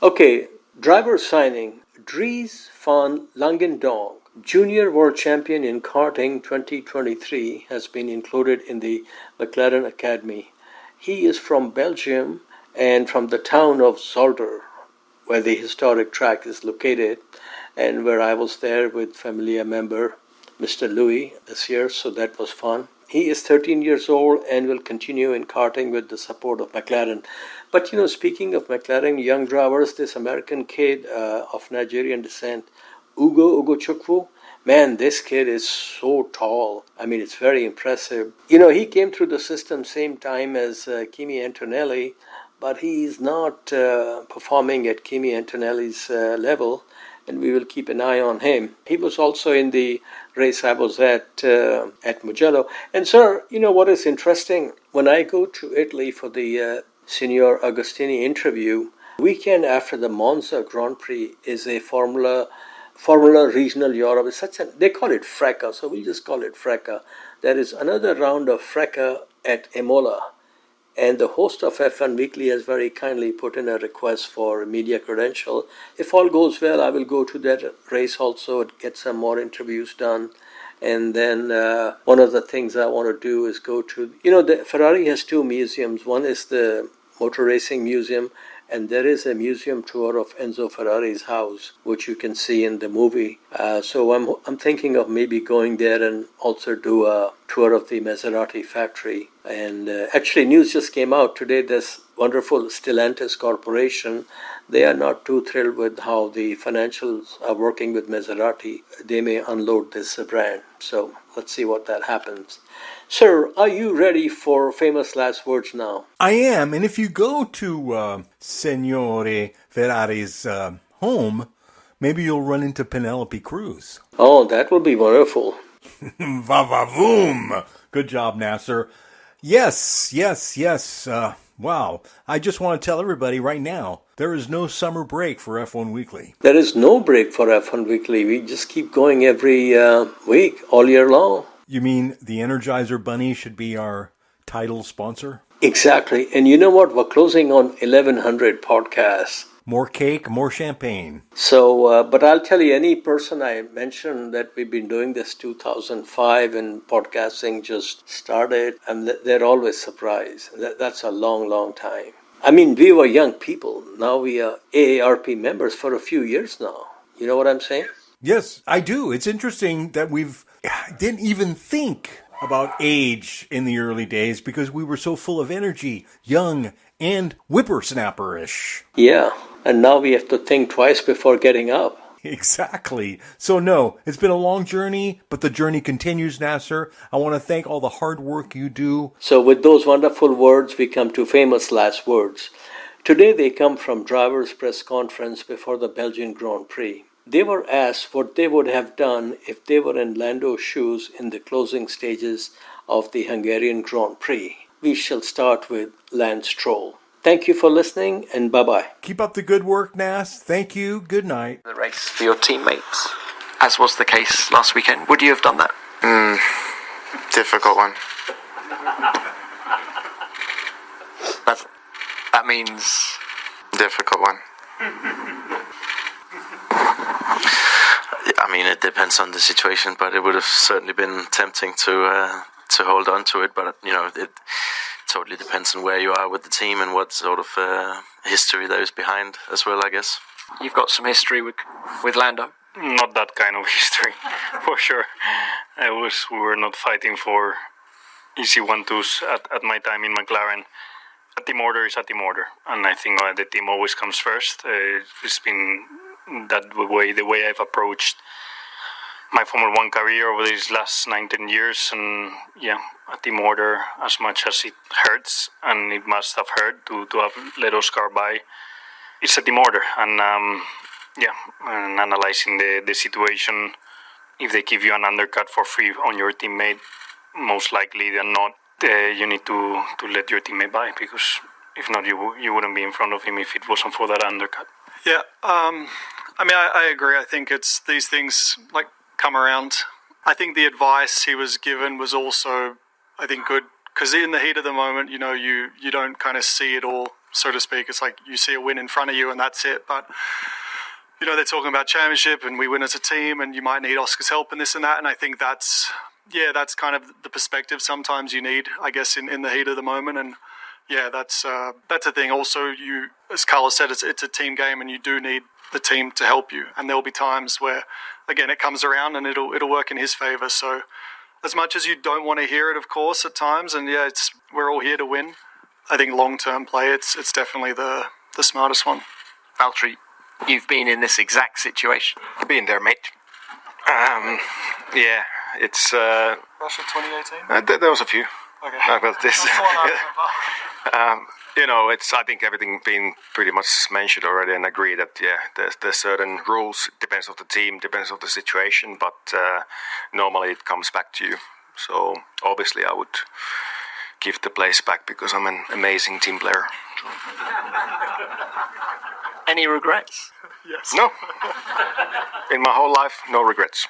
Okay, driver signing. Dries van Langendonk, Junior World Champion in Karting 2023, has been included in the McLaren Academy. He is from Belgium and from the town of Zolder, where the historic track is located, and where I was there with familiar member Mr. Louis Nasir, so that was fun. He is 13 years old and will continue in karting with the support of McLaren. But speaking of McLaren young drivers, this American kid of Nigerian descent, Ugo Ugochukwu, man, this kid is so tall. I mean, it's very impressive. He came through the system same time as Kimi Antonelli, but he's not performing at Kimi Antonelli's level, and we will keep an eye on him. He was also in the race I was at Mugello. And sir, what is interesting? When I go to Italy for the Signor Agostini interview, weekend after the Monza Grand Prix is a Formula Regional Europe. It's they call it Freca, so we just call it Freca. There is another round of Freca at Imola. And the host of F1 Weekly has very kindly put in a request for media credential. If all goes well, I will go to that race also, get some more interviews done. And then one of the things I want to do is go to, the Ferrari has two museums. One is the Motor Racing Museum, and there is a museum tour of Enzo Ferrari's house, which you can see in the movie. So I'm thinking of maybe going there and also do a tour of the Maserati factory. And actually, news just came out today. This wonderful Stellantis Corporation, they are not too thrilled with how the financials are working with Maserati. They may unload this brand. So let's see what that happens. Sir, are you ready for famous last words now? I am, and if you go to Signore Ferrari's home, maybe you'll run into Penelope Cruz. Oh, that will be wonderful. Va-va-voom! Good job, Nasir. Yes. Wow. I just want to tell everybody right now, there is no summer break for F1 Weekly. There is no break for F1 Weekly. We just keep going every week, all year long. You mean the Energizer Bunny should be our title sponsor? Exactly. And you know what? We're closing on 1,100 podcasts. More cake, more champagne. So, but I'll tell you, any person I mentioned that we've been doing this 2005 and podcasting just started, and they're always surprised. That's a long, long time. I mean, we were young people. Now we are AARP members for a few years now. You know what I'm saying? Yes, I do. It's interesting that didn't even think about age in the early days because we were so full of energy, young, and whippersnapper-ish. Yeah, and now we have to think twice before getting up. Exactly. So no, it's been a long journey, but the journey continues, Nasir. I want to thank all the hard work you do. So with those wonderful words, we come to famous last words. Today they come from drivers' press conference before the Belgian Grand Prix. They were asked what they would have done if they were in Lando's shoes in the closing stages of the Hungarian Grand Prix. We shall start with Lance Stroll. Thank you for listening, and bye-bye. Keep up the good work, Nas. Thank you. Good night. The race for your teammates, as was the case last weekend. Would you have done that? Difficult one. That means... Difficult one. I mean, it depends on the situation, but it would have certainly been tempting to hold on to it. But, you know, it totally depends on where you are with the team and what sort of history there is behind as well, I guess. You've got some history with Lando. Not that kind of history, for sure. We were not fighting for easy 1-2s at my time in McLaren. A team order is a team order, and I think the team always comes first. It's been the way I've approached my Formula 1 career over these last 19 years, and yeah, a team order, as much as it hurts, and it must have hurt to have let Oscar by, it's a team order, and and analyzing the situation, if they give you an undercut for free on your teammate, most likely than not, you need to let your teammate by, because if not, you wouldn't be in front of him if it wasn't for that undercut. Yeah, I agree. I think it's these things like come around. I think the advice he was given was also, I think, good, because in the heat of the moment, you know, you don't kind of see it all, so to speak. It's like you see a win in front of you and that's it. But, you know, they're talking about championship and we win as a team and you might need Oscar's help and this and that. And I think that's kind of the perspective sometimes you need, I guess, in the heat of the moment. And yeah, that's a thing. Also, as Carlos said, it's a team game, and you do need the team to help you. And there'll be times where, again, it comes around and it'll work in his favor. So, as much as you don't want to hear it, of course, at times, and yeah, we're all here to win. I think long-term play, it's definitely the smartest one. Valtteri, you've been in this exact situation. Been there, mate. Yeah, it's Russia 2018. There was a few. Okay. About this. You know, I think everything been pretty much mentioned already, and agree that there's certain rules. Depends on the team, depends on the situation, but normally it comes back to you. So obviously, I would give the place back because I'm an amazing team player. Any regrets? Yes. No. In my whole life, no regrets.